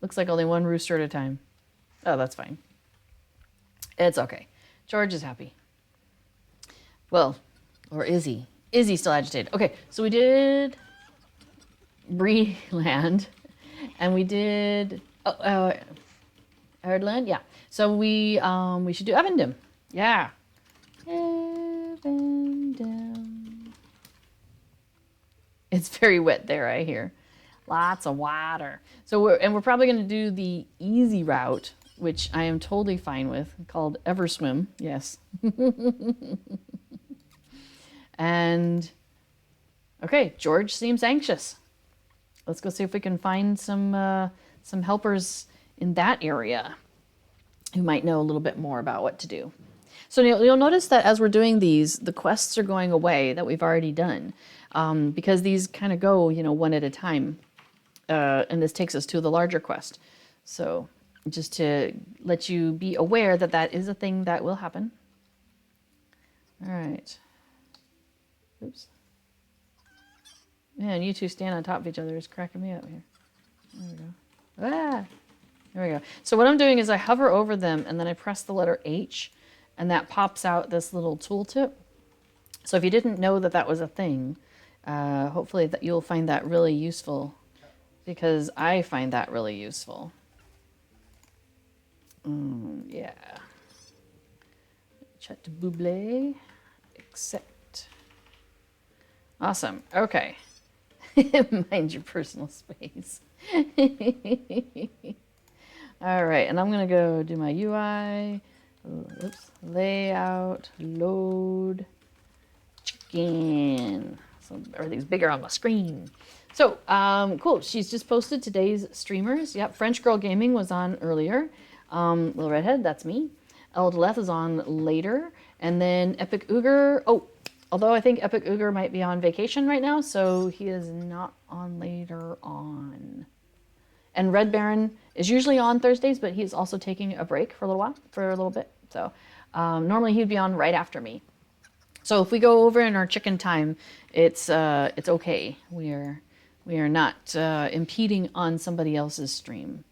Looks like only one rooster at a time. Oh, that's fine. It's okay. George is happy. Well, or is he? Is he still agitated? Okay, so we did Bree-land, and we did Ered Luin, yeah. So we should do Evendim, yeah. Evendim. It's very wet there, I hear. Lots of water. So we're probably going to do the easy route, which I am totally fine with, called Everswim. Yes. And okay, George seems anxious. Let's go see if we can find some helpers in that area who might know a little bit more about what to do. So you'll notice that as we're doing these, the quests are going away that we've already done, because these kind of go, one at a time, and this takes us to the larger quest. So just to let you be aware that that is a thing that will happen. All right. Oops. Man, you two stand on top of each other is cracking me up here. There we go. Ah! There we go. So what I'm doing is I hover over them and then I press the letter H and that pops out this little tooltip. So if you didn't know that that was a thing, hopefully that you'll find that really useful because I find that really useful. Yeah. Chat to Buble. Accept. Awesome. Okay. Mind your personal space. All right, and I'm gonna go do my UI. Oops. Layout. Load. Chicken. So everything's bigger on my screen. So, cool. She's just posted today's streamers. Yep, French Girl Gaming was on earlier. Little Redhead, that's me. Eldoleth is on later. And then Epic Uger. Oh, although I think Epic Uger might be on vacation right now, so he is not on later on. And Red Baron is usually on Thursdays, but he's also taking a break for a little while, for a little bit. So normally he'd be on right after me. So if we go over in our chicken time, it's okay. We are not impeding on somebody else's stream.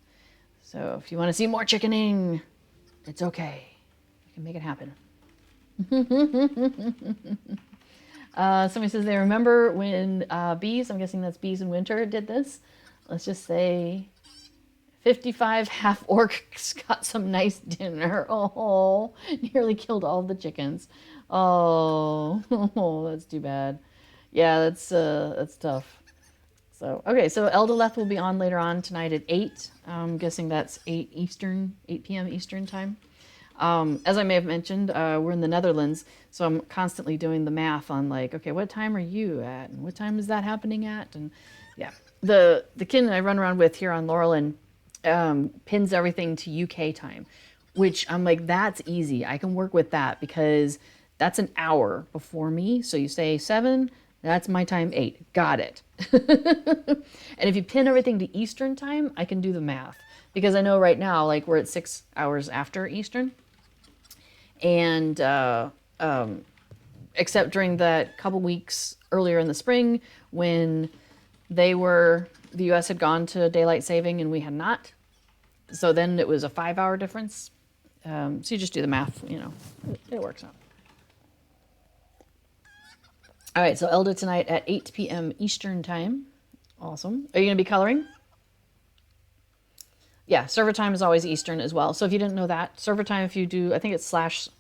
So if you want to see more chickening, it's okay. We can make it happen. Somebody says they remember when bees, I'm guessing that's bees in winter, did this. Let's just say 55 half orcs got some nice dinner. Oh, nearly killed all the chickens. Oh, that's too bad. Yeah, that's tough. So, okay, so Eldoleth will be on later on tonight at 8. I'm guessing that's 8 p.m. Eastern time. As I may have mentioned, we're in the Netherlands, so I'm constantly doing the math on like, okay, what time are you at? And what time is that happening at? And yeah, the kid I run around with here on Laurelin pins everything to UK time, which I'm like, that's easy. I can work with that because that's an hour before me. So you say 7, that's my time 8. Got it. And if you pin everything to Eastern time, I can do the math because I know right now, like we're at 6 hours after Eastern. And except during that couple weeks earlier in the spring when the US had gone to daylight saving and we had not. So then it was a 5-hour difference. So you just do the math, you know, it works out. All right, so Elda tonight at 8 p.m. Eastern time. Awesome. Are you going to be coloring? Yeah, server time is always Eastern as well. So if you didn't know that, server time, if you do, I think it's /server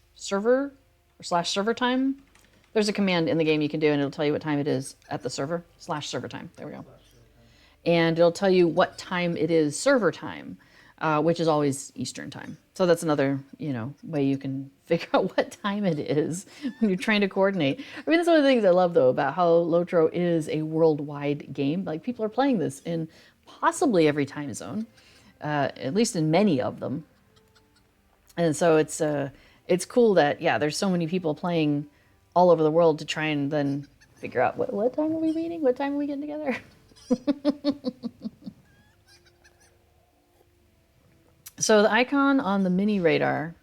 or /server time. There's a command in the game you can do, and it'll tell you what time it is at the server, /server time. There we go. And it'll tell you what time it is server time, which is always Eastern time. So that's another, you know, way you can figure out what time it is when you're trying to coordinate. I mean, that's one of the things I love, though, about how LOTRO is a worldwide game. Like, people are playing this in possibly every time zone, at least in many of them. And so it's cool that, yeah, there's so many people playing all over the world to try and then figure out what time are we meeting? What time are we getting together? So the icon on the mini radar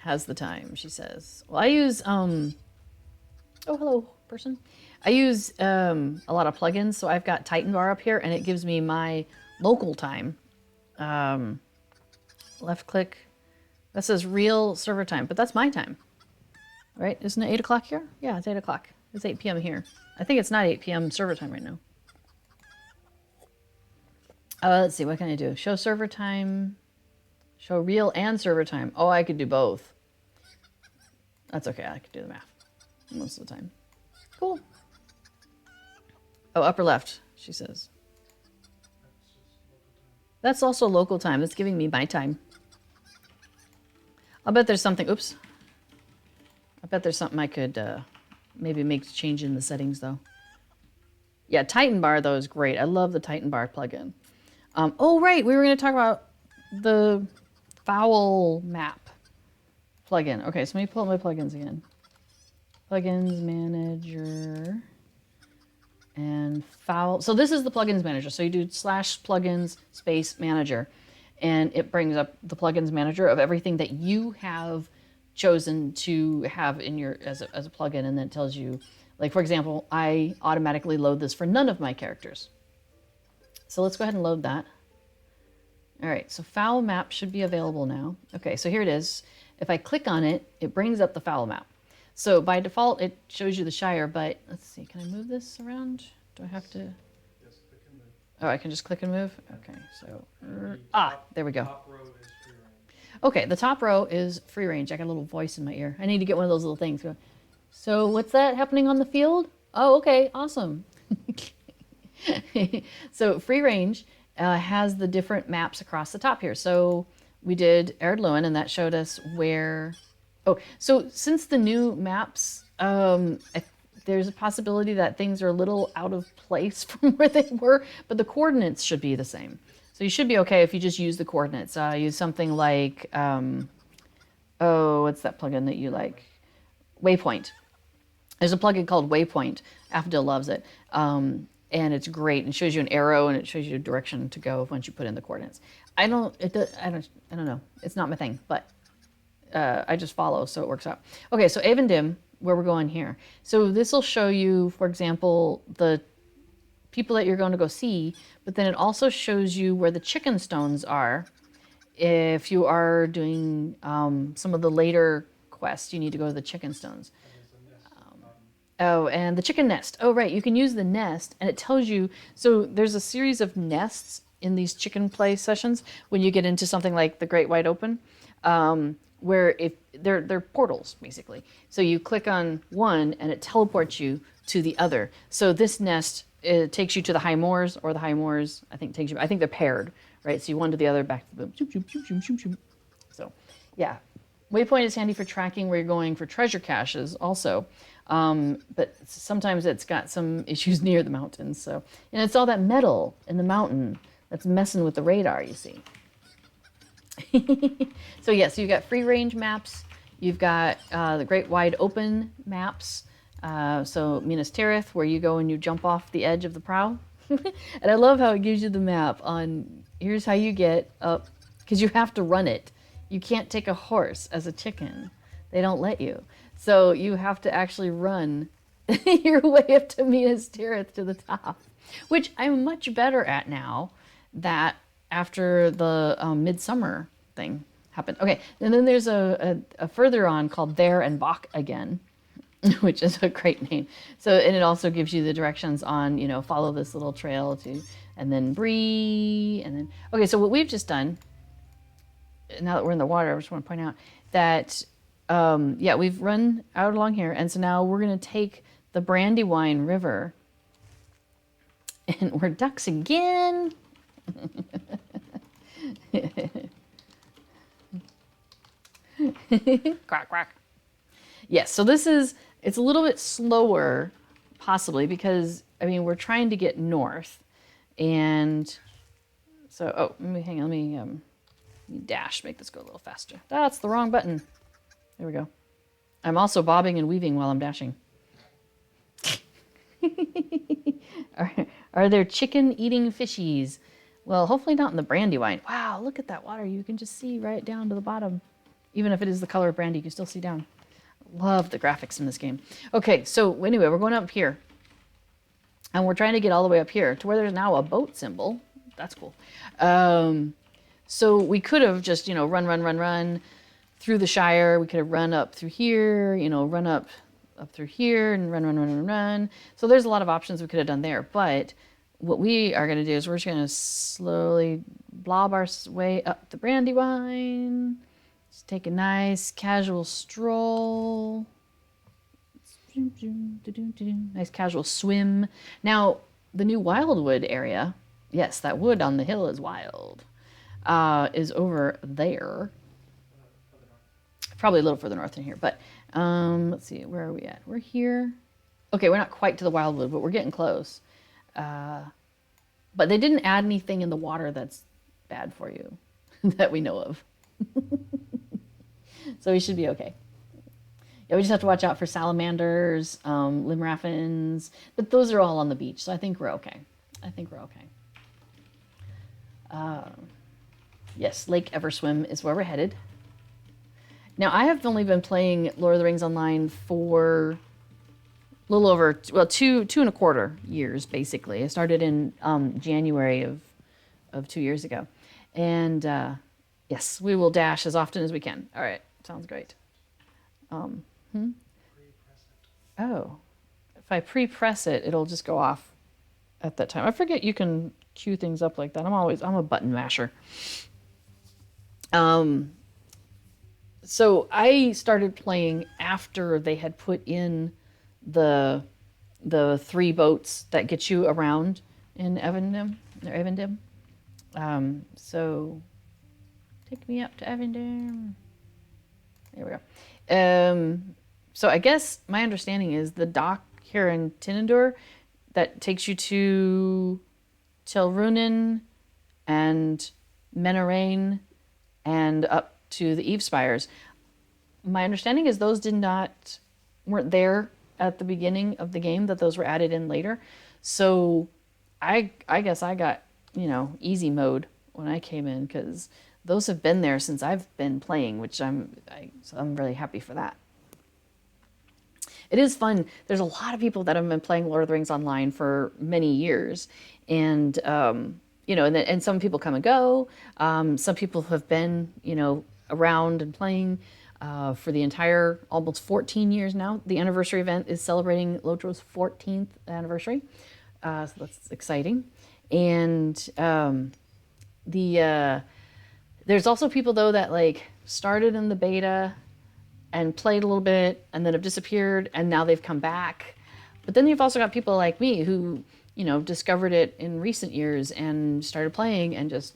has the time, she says. Well, I use, oh, hello, person. I use a lot of plugins, so I've got Titan Bar up here, and it gives me my local time. Left click, that says real server time, but that's my time, right? Isn't it 8 o'clock here? Yeah, it's 8 o'clock. It's 8 p.m. here. I think it's not 8 p.m. server time right now. Let's see, what can I do? Show server time. Show real and server time. Oh, I could do both. That's okay, I could do the math most of the time. Cool. Oh, upper left, she says. That's also local time. That's giving me my time. I'll bet there's something, oops. I bet there's something I could maybe make change in the settings, though. Yeah, Titan Bar, though, is great. I love the Titan Bar plugin. Oh, right, we were going to talk about the FowlMap plugin. Okay, so let me pull up my plugins again. Plugins Manager and Fowl. So this is the Plugins Manager. So you do /plugins space manager, and it brings up the Plugins Manager of everything that you have chosen to have in your as a plugin, and then it tells you, like for example, I automatically load this for none of my characters. So let's go ahead and load that. All right, so FowlMap should be available now. Okay, so here it is. If I click on it, it brings up the FowlMap. So by default, it shows you the Shire, but let's see, can I move this around? Do I have to?
Yes, click and move.
Oh, I can just click and move? Okay, so, there we go.
Top row is free range.
Okay, the top row is free range. I got a little voice in my ear. I need to get one of those little things going. So what's that happening on the field? Oh, okay, awesome. So free range has the different maps across the top here. So we did Ered Luin, and that showed us where. Oh, so since the new maps, there's a possibility that things are a little out of place from where they were, but the coordinates should be the same. So you should be okay if you just use the coordinates. Use something like, oh, what's that plugin that you like? Waypoint. There's a plugin called Waypoint. Affodil loves it. And it's great. It shows you an arrow and it shows you a direction to go once you put in the coordinates. I don't know. It's not my thing, but I just follow, so it works out. Okay, so Evendim, where we're going here. So this will show you, for example, the people that you're going to go see, but then it also shows you where the chicken stones are. If you are doing some of the later quests, you need to go to the chicken stones. Oh, and the chicken nest. Oh, right. You can use the nest, and it tells you. So there's a series of nests in these chicken play sessions when you get into something like the Great Wide Open, where if they're portals basically. So you click on one, and it teleports you to the other. So this nest, it takes you to the High Moors, or the High Moors I think takes you. I think they're paired, right? So you one to the other, back to the boom. So, yeah. Waypoint is handy for tracking where you're going for treasure caches also. But sometimes it's got some issues near the mountains. So, and it's all that metal in the mountain that's messing with the radar, you see. So yeah, so you've got free range maps. You've got the Great Wide Open maps. So Minas Tirith, where you go and you jump off the edge of the prow. And I love how it gives you the map on, here's how you get up, because you have to run it. You can't take a horse as a chicken. They don't let you. So you have to actually run your way up to Minas Tirith to the top, which I'm much better at now that after the Midsummer thing happened. Okay, and then there's a further on called There and Bach again, which is a great name. So, and it also gives you the directions on, follow this little trail to, and then Bree, and then, okay, so what we've just done, now that we're in the water, I just want to point out that, yeah, we've run out along here, and so now we're going to take the Brandywine River, and we're ducks again. Quack, quack. Yes, so it's a little bit slower, possibly, because, we're trying to get north, and so, oh, hang on, let me dash, make this go a little faster. That's the wrong button. There we go. I'm also bobbing and weaving while I'm dashing. Are there chicken-eating fishies? Well, hopefully not in the Brandywine. Wow, look at that water. You can just see right down to the bottom. Even if it is the color of brandy, you can still see down. Love the graphics in this game. Okay, so anyway, we're going up here. And we're trying to get all the way up here to where there's now a boat symbol. That's cool. So we could have just, run through the Shire. We could have run up through here, run up through here and run. So there's a lot of options we could have done there. But what we are going to do is we're just going to slowly blob our way up the Brandywine. Just take a nice casual stroll. Nice casual swim. Now, the new Wildwood area, yes, that wood on the hill is wild, is over there. Probably a little further north than here, but let's see, where are we at? We're here. Okay, we're not quite to the Wildwood, but we're getting close. But they didn't add anything in the water that's bad for you that we know of. So we should be okay. Yeah, we just have to watch out for salamanders, limraffins, but those are all on the beach, so I think we're okay. Yes, Lake Everswim is where we're headed. Now, I have only been playing Lord of the Rings Online for a little over, two and a quarter years, basically. I started in January of 2 years ago. And yes, we will dash as often as we can. All right, sounds great. Oh, if I pre-press it, it'll just go off at that time. I forget you can cue things up like that. I'm a button masher. So I started playing after they had put in the the 3 boats that get you around in Evendim. So take me up to Evendim. There we go. So I guess my understanding is the dock here in Tinandur that takes you to Tilrunin and Menarain and up to the Eavespires. My understanding is those weren't there at the beginning of the game, that those were added in later. So I guess I got, easy mode when I came in, because those have been there since I've been playing, which so I'm really happy for that. It is fun. There's a lot of people that have been playing Lord of the Rings online for many years, and and some people come and go. Some people have been, around and playing for the entire almost 14 years now. The anniversary event is celebrating LOTRO's 14th anniversary, so that's exciting. And there's also people though that started in the beta and played a little bit and then have disappeared and now they've come back. But then you've also got people like me who, discovered it in recent years and started playing and just,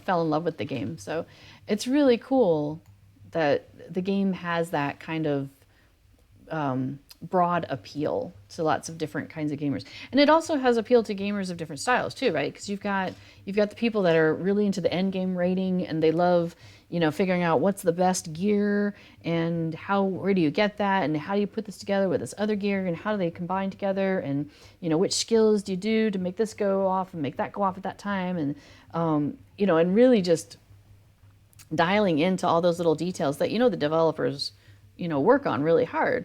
fell in love with the game. So it's really cool that the game has that kind of broad appeal to lots of different kinds of gamers. And it also has appeal to gamers of different styles too, right? Because you've got the people that are really into the end game rating and they love, figuring out what's the best gear and where do you get that and how do you put this together with this other gear and how do they combine together and, which skills do you do to make this go off and make that go off at that time and, and really just dialing into all those little details that, the developers, work on really hard.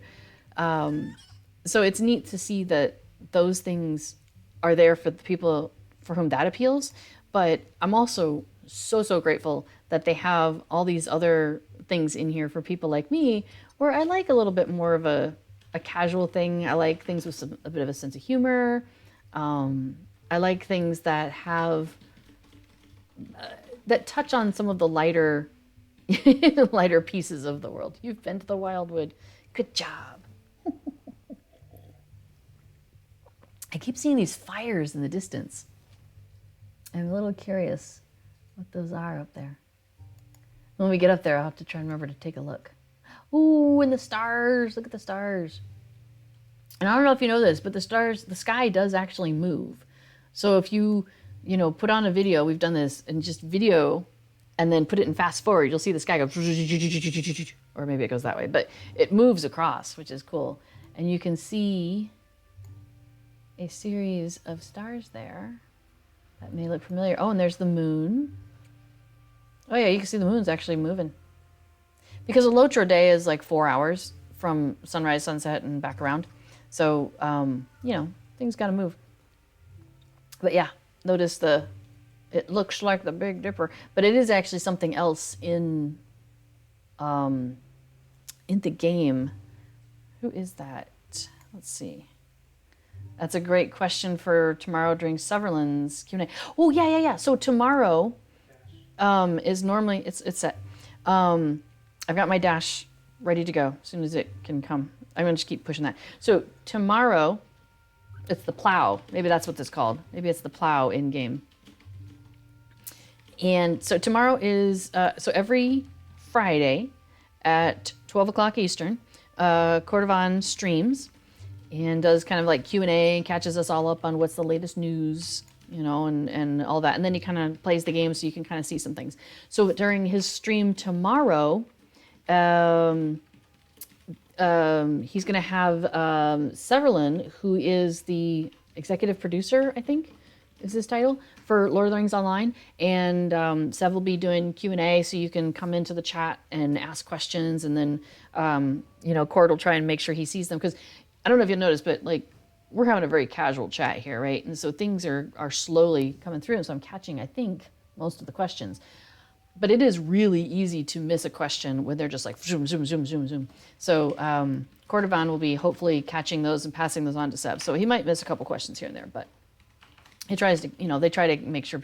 So it's neat to see that those things are there for the people for whom that appeals. But I'm also so grateful that they have all these other things in here for people like me, where I like a little bit more of a casual thing. I like things with a bit of a sense of humor. I like things that have that touch on some of the lighter pieces of the world. You've been to the Wildwood. Good job. I keep seeing these fires in the distance. I'm a little curious what those are up there. When we get up there, I'll have to try and remember to take a look. Ooh, and the stars. Look at the stars. And I don't know if you know this, but the sky does actually move. So if you put on a video, we've done this, and just video, and then put it in fast forward, you'll see the sky go, or maybe it goes that way, but it moves across, which is cool. And you can see a series of stars there that may look familiar. Oh, and there's the moon. Oh yeah, you can see the moon's actually moving. Because a LOTRO day is like 4 hours from sunrise, sunset, and back around. So, things gotta move. But yeah, notice it looks like the Big Dipper, but it is actually something else in the game. Who is that? Let's see. That's a great question for tomorrow during Sutherland's Q&A. Oh, yeah. So tomorrow is normally, it's set. I've got my dash ready to go as soon as it can come. I'm going to just keep pushing that. So tomorrow, it's the plow. Maybe that's what this is called. Maybe it's the plow in game. And so tomorrow is, so every Friday at 12 o'clock Eastern, Cordovan streams and does kind of like Q&A, catches us all up on what's the latest news, and all that. And then he kind of plays the game so you can kind of see some things. So during his stream tomorrow, he's going to have Severlin, who is the executive producer, I think is his title, for Lord of the Rings Online. And Sev will be doing Q&A, so you can come into the chat and ask questions. And then, Cord will try and make sure he sees them. Because I don't know if you'll notice, but we're having a very casual chat here, right? And so things are slowly coming through. And so I'm catching, I think, most of the questions. But it is really easy to miss a question when they're just like zoom, zoom, zoom, zoom, zoom. So Cordovan will be hopefully catching those and passing those on to Seb. So he might miss a couple questions here and there, but he tries to, they try to make sure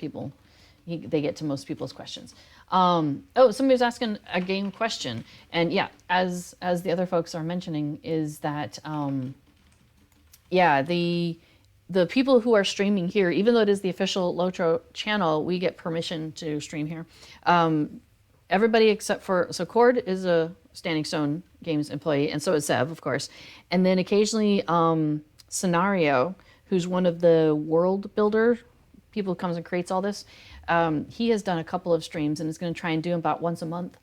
they get to most people's questions. Somebody was asking a game question. And yeah, as the other folks are mentioning, is that yeah, the people who are streaming here, even though it is the official LOTRO channel, we get permission to stream here. Everybody except for, so Cord is a Standing Stone Games employee, and so is Sev, of course. And then occasionally Scenario, who's one of the world builder people who comes and creates all this, he has done a couple of streams and is going to try and do them about once a month.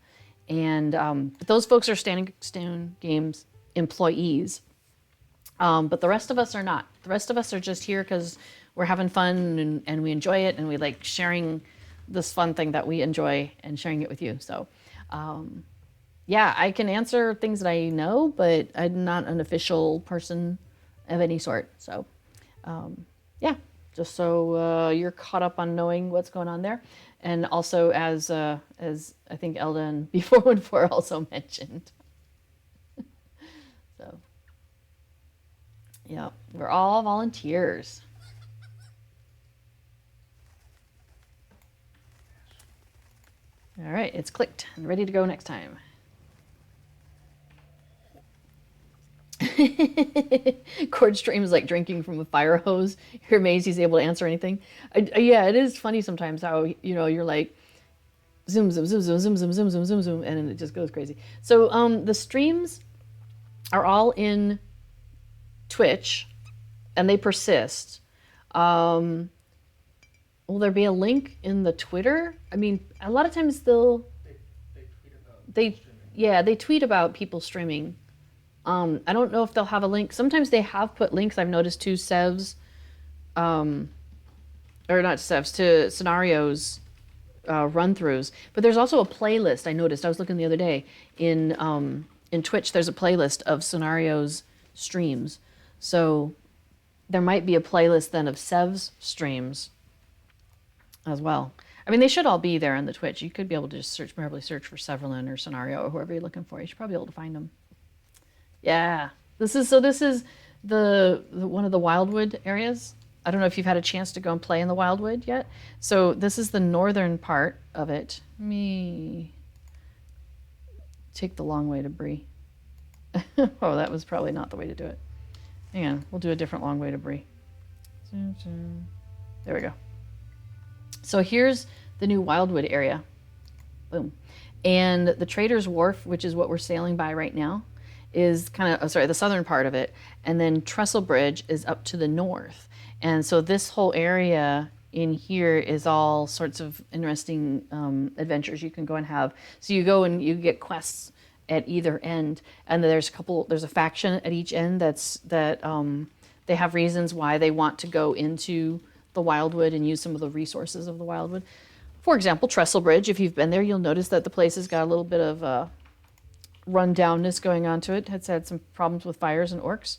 And but those folks are Standing Stone Games employees. But the rest of us are not. The rest of us are just here because we're having fun and we enjoy it and we like sharing this fun thing that we enjoy and sharing it with you. So, yeah, I can answer things that I know, but I'm not an official person of any sort. So, yeah, just so you're caught up on knowing what's going on there. And also, as I think Elda and B414 also mentioned. So. Yeah, we're all volunteers. All right, it's clicked and ready to go next time. Cord stream is like drinking from a fire hose. You're amazed he's able to answer anything. Yeah, it is funny sometimes how, you know, you're like zoom, zoom, zoom, zoom, zoom, zoom, zoom, zoom, zoom, zoom, and it just goes crazy. So the streams are all in Twitch, and they persist. Will there be a link in the Twitter? I mean, a lot of times
They tweet about
they
streaming.
they tweet about people streaming. I don't know if they'll have a link. Sometimes they have put links. I've noticed to Sev's, or not Sev's, to Scenario's run-throughs. But there's also a playlist. I noticed. I was looking the other day in Twitch. There's a playlist of Scenario's streams. So there might be a playlist then of Sev's streams as well. I mean, they should all be there on the Twitch. You could be able to just probably search for Severlin or Scenario or whoever you're looking for. You should probably be able to find them. Yeah, this is the one of the Wildwood areas. I don't know if you've had a chance to go and play in the Wildwood yet. So this is the northern part of it. Let me take the long way to Bree. Oh, that was probably not the way to do it. Hang on, we'll do a different long way to Bree. There we go. So here's the new Wildwood area. Boom. And the Trader's Wharf, which is what we're sailing by right now, is kind of, the southern part of it. And then Trestle Bridge is up to the north. And so this whole area in here is all sorts of interesting adventures you can go and have. So you go and you get quests at either end, and there's a faction at each end that they have reasons why they want to go into the Wildwood and use some of the resources of the Wildwood. For example, Trestle Bridge, if you've been there, you'll notice that the place has got a little bit of rundownness going on to it. It's had some problems with fires and orcs.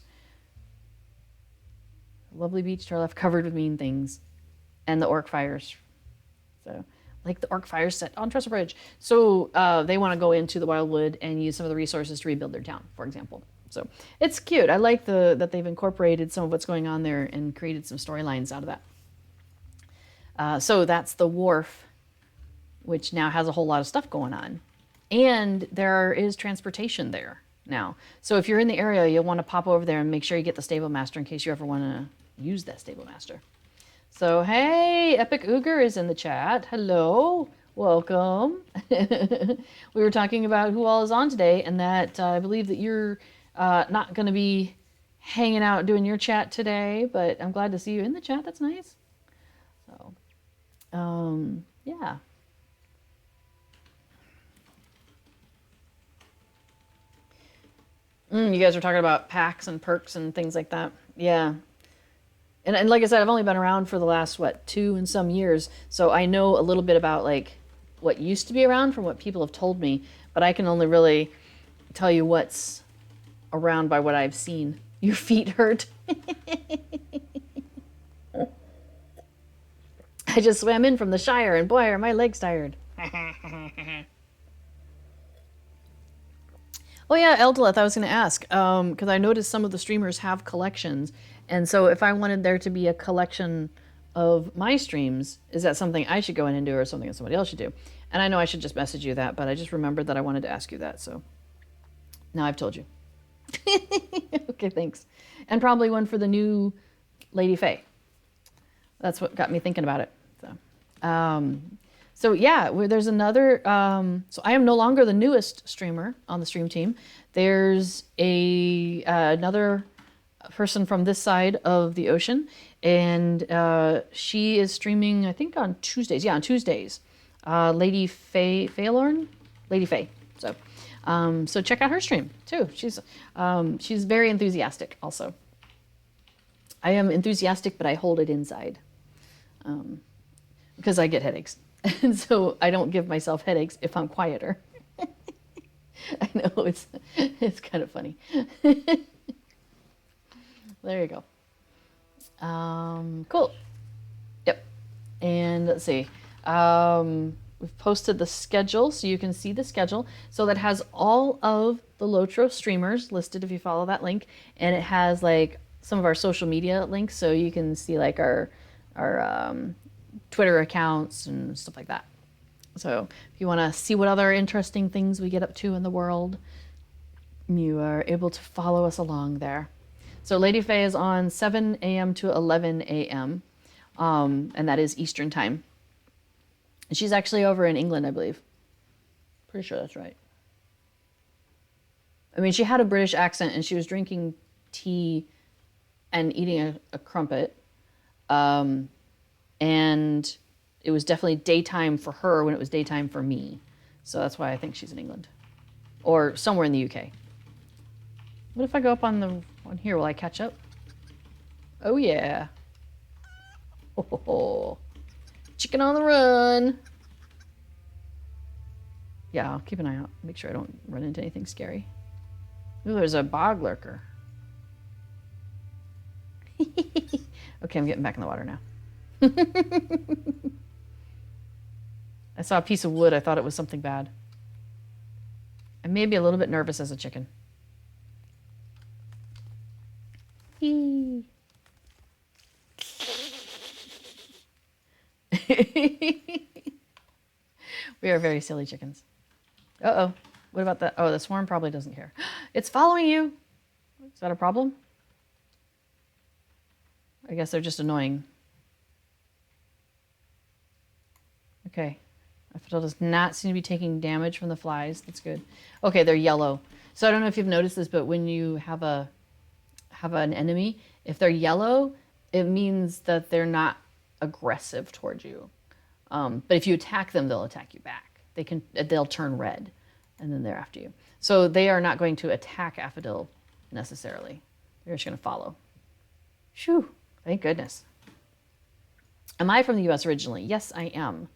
Lovely beach to our left, covered with mean things, and the orc fires. So, like the orc fires set on Trestle Bridge. So they want to go into the Wildwood and use some of the resources to rebuild their town, for example. So it's cute. I like that they've incorporated some of what's going on there and created some storylines out of that. So that's the wharf, which now has a whole lot of stuff going on. And there is transportation there now. So if you're in the area, you'll want to pop over there and make sure you get the stablemaster in case you ever want to use that stablemaster. So, hey, Epic Uger is in the chat. Hello, welcome. We were talking about who all is on today, and that I believe that you're not going to be hanging out doing your chat today, but I'm glad to see you in the chat. That's nice. So, yeah. You guys were talking about packs and perks and things like that. Yeah. And like I said, I've only been around for the last, 2 and some years. So I know a little bit about like what used to be around from what people have told me. But I can only really tell you what's around by what I've seen. Your feet hurt. I just swam in from the Shire and boy, are my legs tired. Oh yeah, Eldolith, I was going to ask, because I noticed some of the streamers have collections, and so if I wanted there to be a collection of my streams, is that something I should go in and do or something that somebody else should do? And I know I should just message you that, but I just remembered that I wanted to ask you that, so now I've told you. Okay, thanks. And probably one for the new Lady Faye. That's what got me thinking about it. So yeah, there's another. So I am no longer the newest streamer on the stream team. There's another person from this side of the ocean, and she is streaming, I think, on Tuesdays. Yeah, on Tuesdays. Lady Faye, Lady Faye. So check out her stream too. She's very enthusiastic. Also, I am enthusiastic, but I hold it inside because I get headaches, and so I don't give myself headaches if I'm quieter. I know it's kind of funny. There you go. Cool. Yep. And let's see. We've posted the schedule so you can see the schedule. So that has all of the LOTRO streamers listed if you follow that link, and it has like some of our social media links so you can see like our Twitter accounts and stuff like that. So if you want to see what other interesting things we get up to in the world, you are able to follow us along there. So Lady Faye is on 7 a.m. to 11 a.m. And that is Eastern time. And she's actually over in England, I believe. Pretty sure that's right. I mean, she had a British accent and she was drinking tea and eating a crumpet. And it was definitely daytime for her when it was daytime for me. So that's why I think she's in England. Or somewhere in the UK. What if I go up on here? Will I catch up? Oh yeah. Oh, chicken on the run. Yeah, I'll keep an eye out. Make sure I don't run into anything scary. Ooh, there's a bog lurker. Okay, I'm getting back in the water now. I saw a piece of wood. I thought it was something bad. I may be a little bit nervous as a chicken. We are very silly chickens. Uh-oh. What about that? Oh, the swarm probably doesn't care. It's following you. Is that a problem? I guess they're just annoying. Okay. Asphodel does not seem to be taking damage from the flies. That's good. Okay, they're yellow. So I don't know if you've noticed this, but when you have an enemy, if they're yellow, it means that they're not aggressive towards you. But if you attack them, they'll attack you back. They'll turn red, and then they're after you. So they are not going to attack Asphodel necessarily. They're just going to follow. Shoo! Thank goodness. Am I from the U.S. originally? Yes, I am.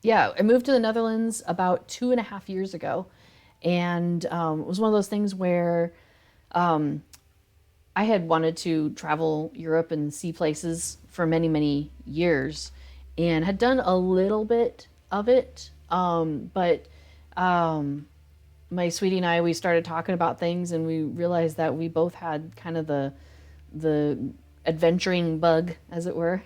Yeah, I moved to the Netherlands about 2.5 years ago, and it was one of those things where I had wanted to travel Europe and see places for many, many years, and had done a little bit of it, but my sweetie and I, we started talking about things, and we realized that we both had kind of the adventuring bug, as it were,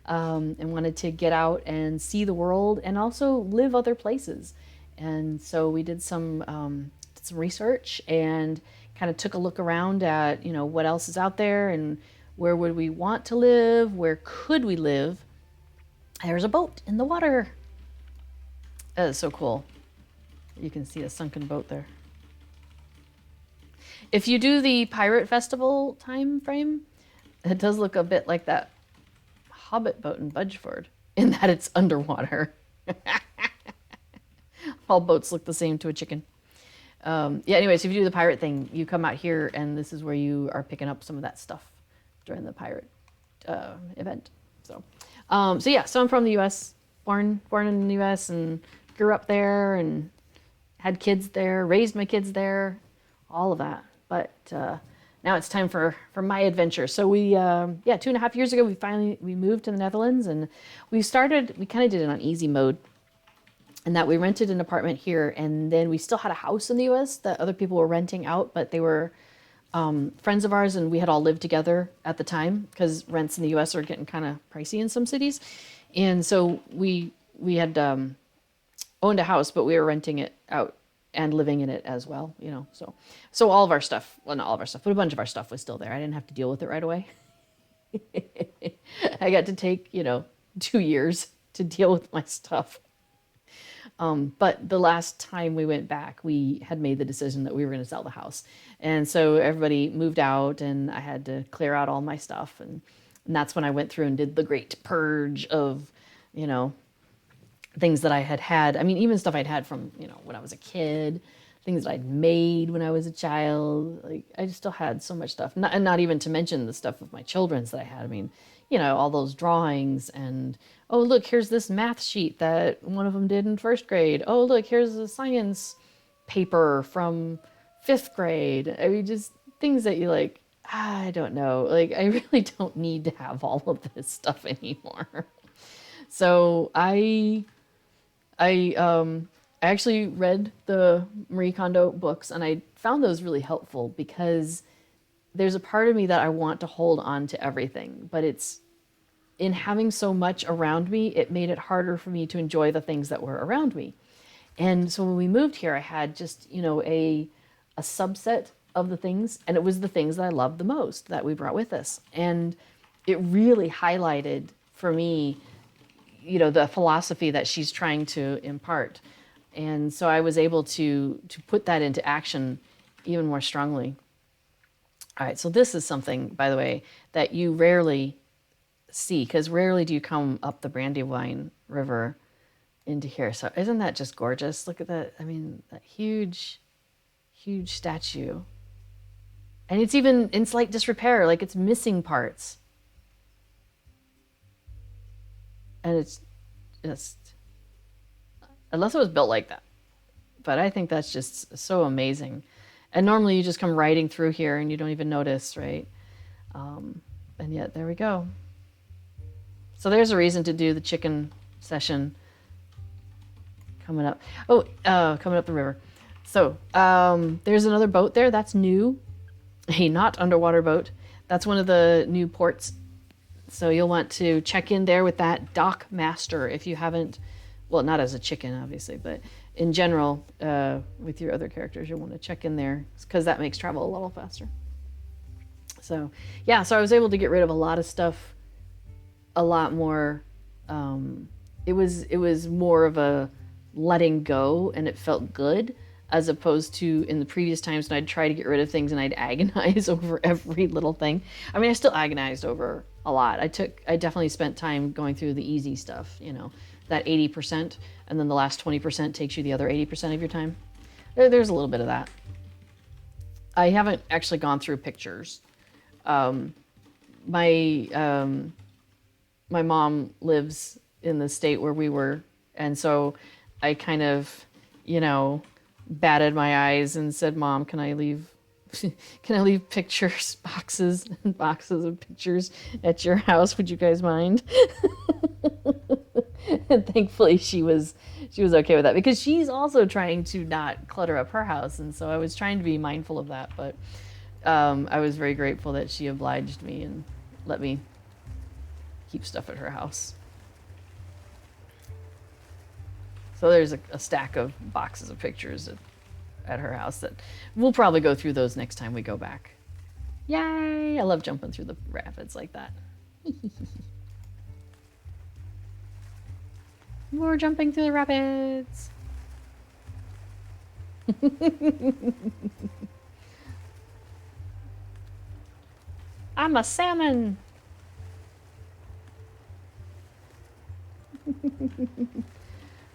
and wanted to get out and see the world and also live other places. And so we did some research and kind of took a look around at, what else is out there and where would we want to live, where could we live. There's a boat in the water. That is so cool. You can see a sunken boat there. If you do the Pirate Festival time frame, it does look a bit like that Hobbit boat in Budgeford, in that it's underwater. All boats look the same to a chicken. Yeah, anyways, if you do the pirate thing, you come out here, and this is where you are picking up some of that stuff during the pirate event. So yeah, so I'm from the U.S., born in the U.S., and grew up there, and had kids there, raised my kids there, all of that. But now it's time for my adventure. So we, 2.5 years ago, we moved to the Netherlands, and we kind of did it on easy mode. And that we rented an apartment here, and then we still had a house in the U.S. that other people were renting out, but they were friends of ours, and we had all lived together at the time because rents in the U.S. are getting kind of pricey in some cities. And so we had owned a house, but we were renting it out and living in it as well, you know. So all of our stuff, well, not all of our stuff, but a bunch of our stuff was still there. I didn't have to deal with it right away. I got to take, 2 years to deal with my stuff. But the last time we went back, we had made the decision that we were going to sell the house. And so everybody moved out and I had to clear out all my stuff. And that's when I went through and did the great purge of, things that I had had. I mean, even stuff I'd had from, when I was a kid, things that I'd made when I was a child. Like, I just still had so much stuff. And not even to mention the stuff of my children's that I had. I mean, all those drawings and, oh, look, here's this math sheet that one of them did in first grade. Oh, look, here's a science paper from fifth grade. I mean, just things that you like, I don't know. Like, I really don't need to have all of this stuff anymore. So I actually read the Marie Kondo books and I found those really helpful because there's a part of me that I want to hold on to everything, but it's in having so much around me, it made it harder for me to enjoy the things that were around me. And so when we moved here, I had just, a subset of the things, and it was the things that I loved the most that we brought with us. And it really highlighted for me, the philosophy that she's trying to impart. And so I was able to put that into action even more strongly. All right, so this is something, by the way, that you rarely see, because rarely do you come up the Brandywine River into here. So isn't that just gorgeous? Look at that. I mean, that huge, huge statue. And it's even in slight disrepair, like it's missing parts. And it's just, unless it was built like that. But I think that's just so amazing. And normally you just come riding through here and you don't even notice, right? And yet there we go. So there's a reason to do the chicken session coming up. Oh, coming up the river. So there's another boat there. That's new. A not underwater boat. That's one of the new ports. So you'll want to check in there with that dock master if you haven't, well, not as a chicken, obviously, but in general, with your other characters, you'll want to check in there because that makes travel a little faster. So, yeah, so I was able to get rid of a lot of stuff, a lot more. It was more of a letting go, and it felt good, as opposed to in the previous times when I'd try to get rid of things and I'd agonize over every little thing. I mean, I still agonized over a lot. I definitely spent time going through the easy stuff, that 80%, and then the last 20% takes you the other 80% of your time. There's a little bit of that. I haven't actually gone through pictures. My mom lives in the state where we were, and so I kind of, batted my eyes and said, "Mom, can I leave pictures, boxes and boxes of pictures at your house? Would you guys mind?" And thankfully she was okay with that, because she's also trying to not clutter up her house, and so I was trying to be mindful of that. But I was very grateful that she obliged me and let me keep stuff at her house. So there's a stack of boxes of pictures at her house that we'll probably go through those next time we go back. Yay! I love jumping through the rapids like that. More jumping through the rapids. I'm a salmon.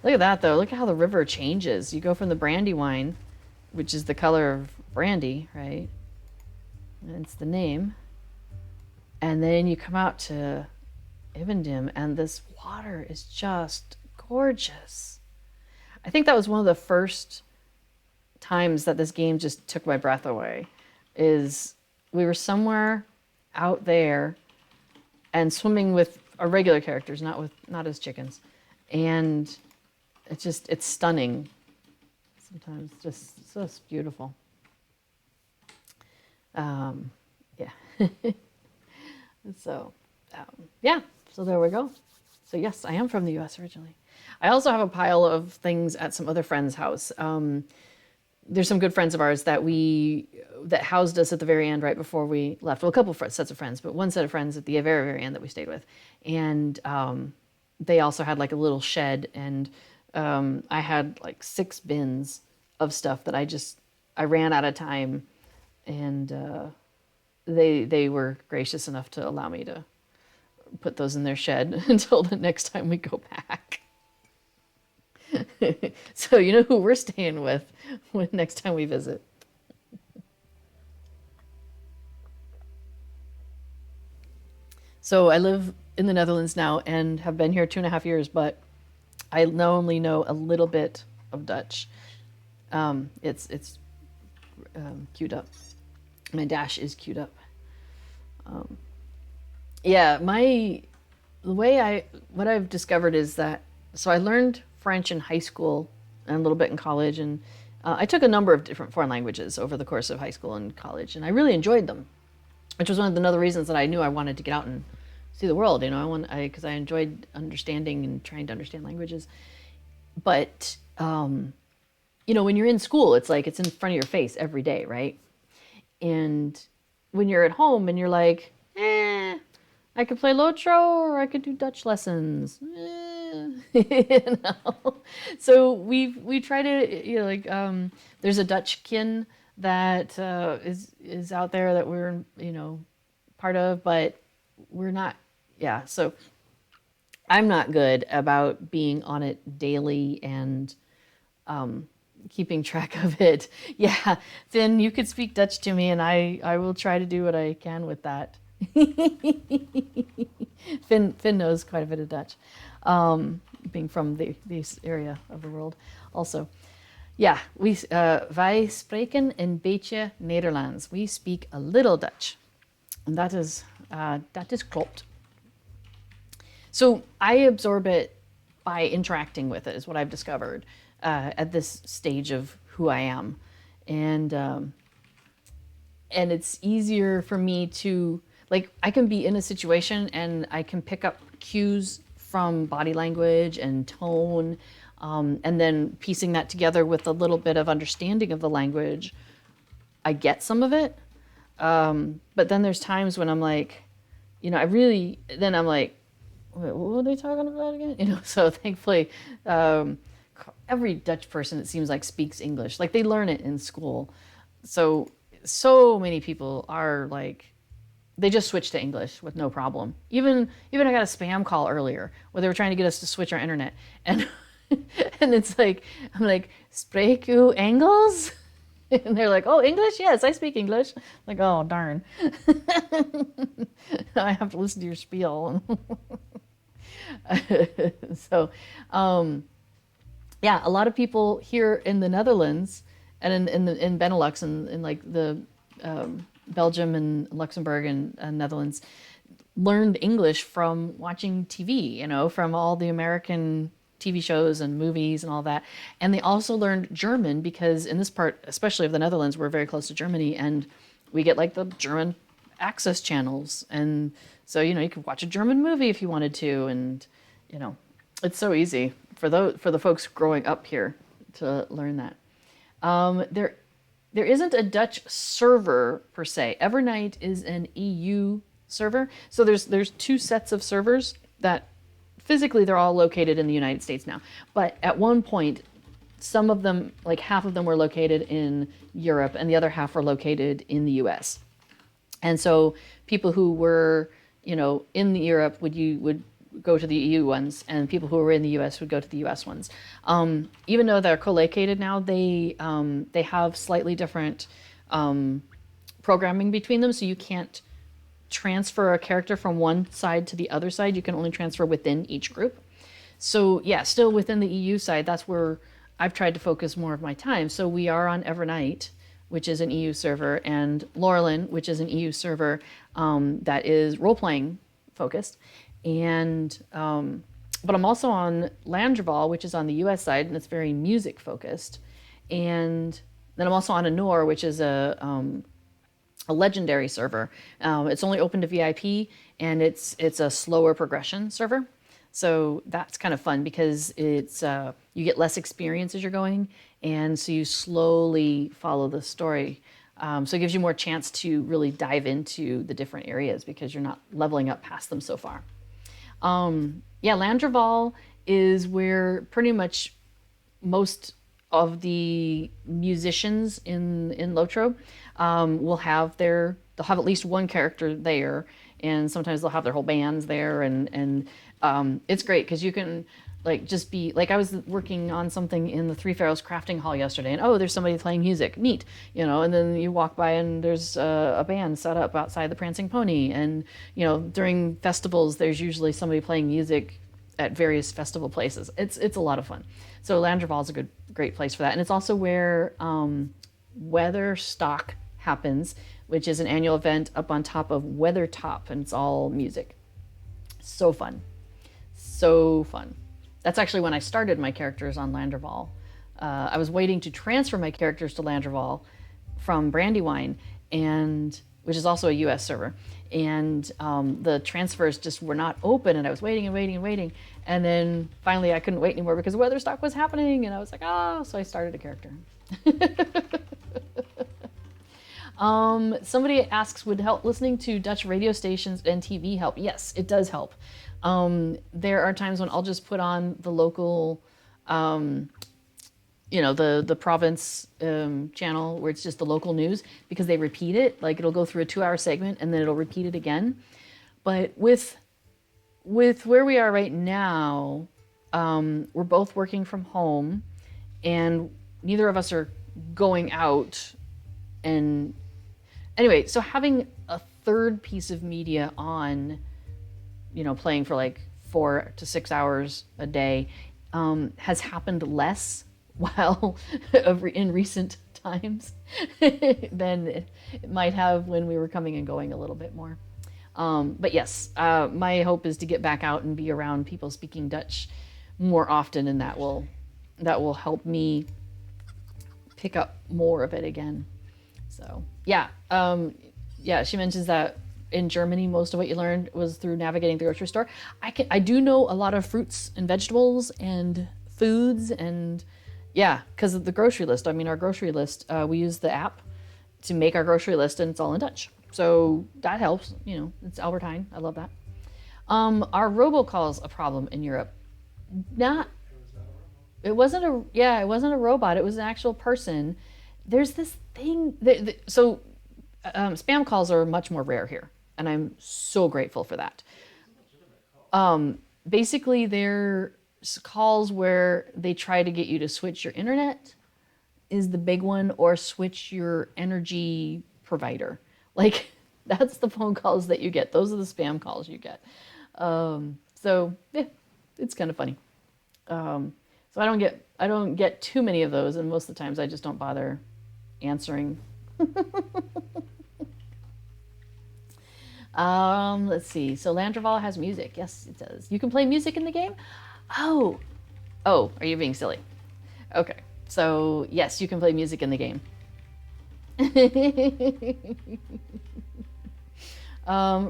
Look at that, though. Look at how the river changes. You go from the Brandywine, which is the color of brandy, right? It's the name. And then you come out to Evendim, and this water is just gorgeous. I think that was one of the first times that this game just took my breath away. Is we were somewhere out there and swimming with our regular characters, not as chickens, and it's stunning. Sometimes just so beautiful. Yeah. So there we go. So yes, I am from the US originally. I also have a pile of things at some other friend's house. there's some good friends of ours that housed us at the very end right before we left. Well, a couple of sets of friends, but one set of friends at the very, very end that we stayed with. And they also had like a little shed, and I had like 6 bins of stuff that I ran out of time, and they were gracious enough to allow me to put those in their shed until the next time we go back. So you know who we're staying with when next time we visit. So I live in the Netherlands now and have been here 2.5 years, but I only know a little bit of Dutch. It's queued up. My dash is queued up. Yeah, what I've discovered is that, so I learned French in high school and a little bit in college, and I took a number of different foreign languages over the course of high school and college, and I really enjoyed them, which was one of the other reasons that I knew I wanted to get out and see the world. You know, because I enjoyed understanding and trying to understand languages. But you know, when you're in school, it's like it's in front of your face every day, right? And when you're at home and you're like, I could play LOTRO or I could do Dutch lessons. You know? So we try to, you know, like there's a Dutch kin that is out there that we're, you know, part of, but we're not. Yeah, so I'm not good about being on it daily and keeping track of it. Yeah, Finn, you could speak Dutch to me, and I will try to do what I can with that. Finn knows quite a bit of Dutch, being from this area of the world. Also, yeah, wij spreken een beetje Nederlands. We speak a little Dutch, and that is klopt. So I absorb it by interacting with it, is what I've discovered at this stage of who I am, and it's easier for me to, like, I can be in a situation and I can pick up cues from body language and tone, and then piecing that together with a little bit of understanding of the language, I get some of it. But then there's times when I'm like, you know, I'm like, wait, what are they talking about again? You know, so thankfully, every Dutch person, it seems like, speaks English. Like, they learn it in school. So many people are like, they just switch to English with no problem. Even I got a spam call earlier where they were trying to get us to switch our internet, and and it's like, I'm like, spreek u Engels? And they're like, oh, English? Yes, I speak English. I'm like, oh, darn. I have to listen to your spiel. So, yeah, a lot of people here in the Netherlands and in Benelux and in like the Belgium and Luxembourg and Netherlands learned English from watching TV, you know, from all the American TV shows and movies and all that. And they also learned German because in this part, especially of the Netherlands, we're very close to Germany, and we get like the German access channels. And so, you know, you could watch a German movie if you wanted to. And, you know, it's so easy for the folks growing up here to learn that. There isn't a Dutch server per se. Evernight is an EU server. So there's 2 sets of servers that physically they're all located in the United States now. But at one point, some of them, like half of them, were located in Europe and the other half were located in the US. And so people who were, you know, in Europe would go to the EU ones, and people who were in the US would go to the US ones. Even though they're co-located now, they have slightly different programming between them, so you can't transfer a character from one side to the other side. You can only transfer within each group. So yeah, still within the EU side, that's where I've tried to focus more of my time. So we are on Evernight, which is an EU server, and Lorelyn, which is an EU server that is role-playing focused. And but I'm also on Landreval, which is on the US side, and it's very music focused. And then I'm also on Anor, which is a legendary server. It's only open to VIP, and it's a slower progression server. So that's kind of fun because it's you get less experience as you're going, and so you slowly follow the story. So it gives you more chance to really dive into the different areas because you're not leveling up past them so far. Yeah, Landreval is where pretty much most of the musicians in LOTRO will have they'll have at least one character there, and sometimes they'll have their whole bands there, and it's great because you can like just be like I was working on something in the Three Pharaohs crafting hall yesterday, and oh, there's somebody playing music, neat, and then you walk by and there's a band set up outside the Prancing Pony, and during festivals there's usually somebody playing music at various festival places. It's a lot of fun. So Landreval is a great place for that, and it's also where Weatherstock happens, which is an annual event up on top of Weathertop, and it's all music. So fun, so fun. That's actually when I started my characters on Landreval. I was waiting to transfer my characters to Landreval from Brandywine, and which is also a U.S. server, and the transfers just were not open, and I was waiting and waiting and waiting, and then finally I couldn't wait anymore because Weatherstock was happening, and I was like, oh, so I started a character. Somebody asks, would help listening to Dutch radio stations and TV help? Yes, it does help. There are times when I'll just put on the local, the province channel where it's just the local news because they repeat it. Like it'll go through a 2-hour segment and then it'll repeat it again. But with where we are right now, we're both working from home and neither of us are going out. And anyway, so having a third piece of media on, playing for like 4 to 6 hours a day has happened less while in recent times than it might have when we were coming and going a little bit more. But yes, my hope is to get back out and be around people speaking Dutch more often, and that will help me pick up more of it again. So yeah, she mentions that in Germany, most of what you learned was through navigating the grocery store. I do know a lot of fruits and vegetables and foods, and yeah, because of the grocery list. I mean, our grocery list, we use the app to make our grocery list, and it's all in Dutch. So that helps. It's Albert Heijn. I love that. Our robocall's a problem in Europe. It wasn't a robot. It was an actual person. There's this thing so spam calls are much more rare here, and I'm so grateful for that. Basically, they're calls where they try to get you to switch your internet is the big one, or switch your energy provider. Like that's the phone calls that you get. Those are the spam calls you get. So yeah, it's kind of funny. So I don't get too many of those, and most of the times I just don't bother answering. Let's see. So Landreval has music. Yes, it does. You can play music in the game? Oh, are you being silly? Okay. So yes, you can play music in the game.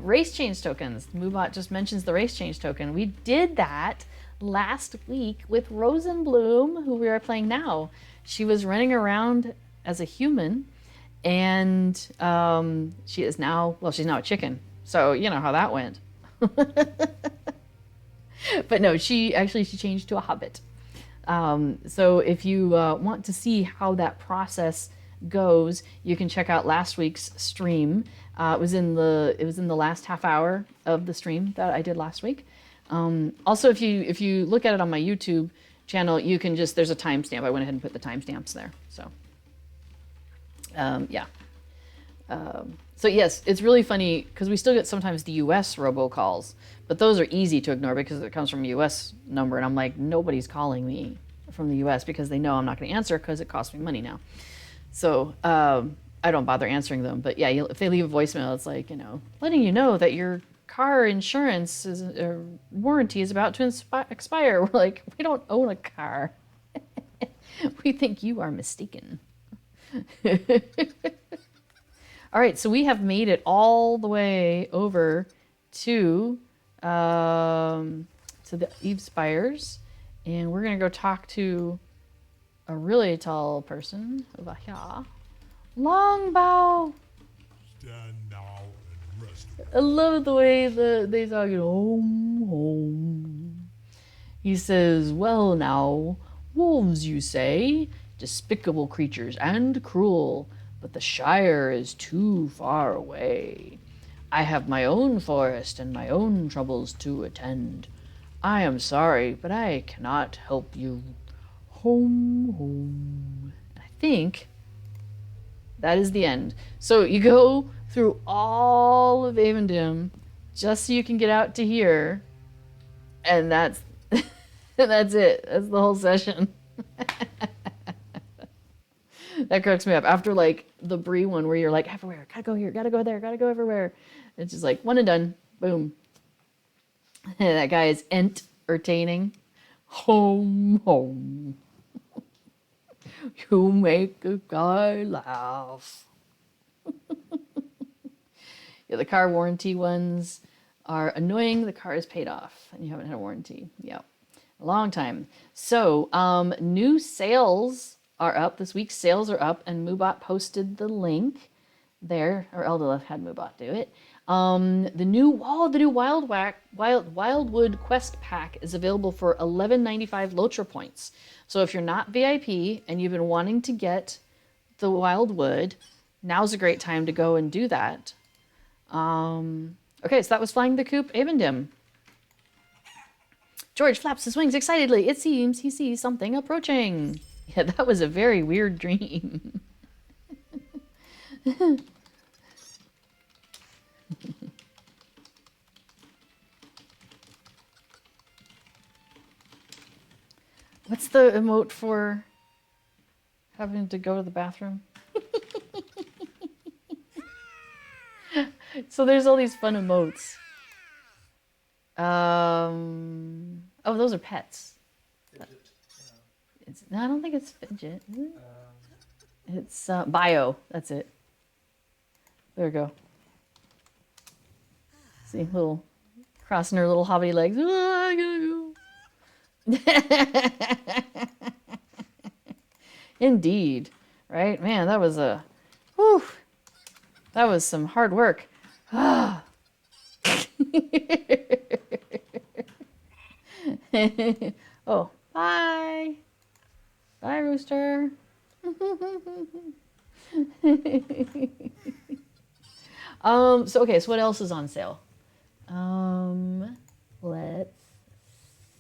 Race change tokens. Moobot just mentions the race change token. We did that last week with Rosenbloom, who we are playing now. She was running around as a human, and she's now a chicken. So you know how that went. But no, she changed to a hobbit. So if you want to see how that process goes, you can check out last week's stream. It was in the last half hour of the stream that I did last week. Also, if you look at it on my YouTube channel, you can there's a timestamp. I went ahead and put the timestamps there. So yeah. So yes, it's really funny because we still get sometimes the US robocalls, but those are easy to ignore because it comes from a US number, and I'm like, nobody's calling me from the US because they know I'm not going to answer because it costs me money now. So I don't bother answering them. But yeah, if they leave a voicemail, it's like, letting you know that your car insurance warranty is about to expire. We're like, we don't own a car. We think you are mistaken. All right, so we have made it all the way over to to the Eavespires, and we're gonna go talk to a really tall person over here. Longbough.
Stand now and rest.
I love the way they talk. Home, home. He says, "Well now, wolves, you say, despicable creatures and cruel, but the Shire is too far away. I have my own forest and my own troubles to attend. I am sorry, but I cannot help you. Home, home." I think that is the end. So you go through all of Evendim just so you can get out to here, and that's that's it. That's the whole session. That cracks me up. After like the Bree one where you're like, everywhere, gotta go here, gotta go there, gotta go everywhere. It's just like one and done. Boom. That guy is entertaining. Home, home. You make a guy laugh. Yeah, the car warranty ones are annoying. The car is paid off and you haven't had a warranty. Yeah, a long time. So new sales are up. This week's sales are up, and Moobot posted the link there, or Eldolef had Moobot do it. The new Wildwood quest pack is available for $11.95 LOTRO points. So if you're not VIP and you've been wanting to get the Wildwood, now's a great time to go and do that. Okay, so that was Flying the Coop, Evendim. George flaps his wings excitedly. It seems he sees something approaching. Yeah, that was a very weird dream. What's the emote for having to go to the bathroom? So there's all these fun emotes. Oh, those are pets.
Fidget.
No, I don't think it's fidget. Is it? It's bio. That's it. There we go. See, little crossing her little hobbity legs. Oh, I gotta go. Indeed, right? Man, that was a, whew, that was some hard work. Oh, bye. Bye, rooster. So okay, so what else is on sale? Let's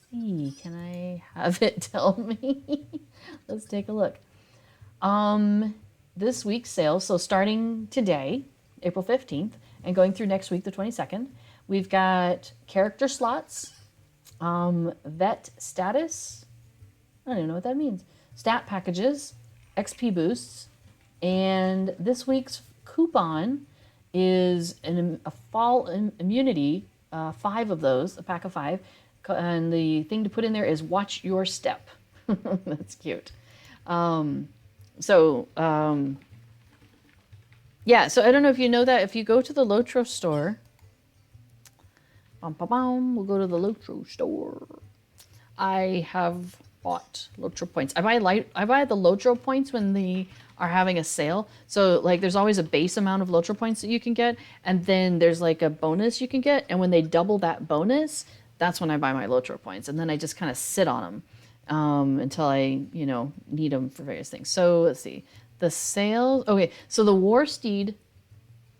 see. Can I have it tell me? Let's take a look. This week's sale, so starting today, April 15th, and going through next week, the 22nd, we've got character slots, vet status, I don't even know what that means, stat packages, XP boosts, and this week's coupon is a fall immunity, 5 of those, a pack of 5, and the thing to put in there is watch your step. That's cute. Yeah, so I don't know if you know that. If you go to the LOTRO store, we'll go to the LOTRO store. I have bought LOTRO points. I buy the LOTRO points when they are having a sale. So like there's always a base amount of LOTRO points that you can get, and then there's like a bonus you can get, and when they double that bonus, that's when I buy my LOTRO points, and then I just kind of sit on them until I, need them for various things. So let's see. The sales, okay, so the War Steed,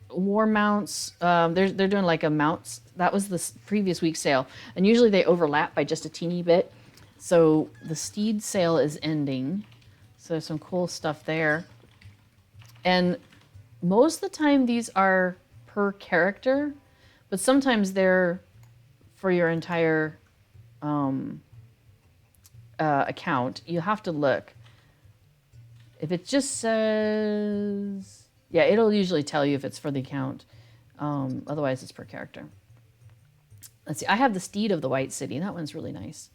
War Mounts, they're doing like a mounts. That was the previous week's sale, and usually they overlap by just a teeny bit. So the Steed sale is ending, so there's some cool stuff there. And most of the time these are per character, but sometimes they're for your entire account. You have to look. If it just says, yeah, it'll usually tell you if it's for the account. Otherwise, it's per character. Let's see. I have the Steed of the White City. That one's really nice.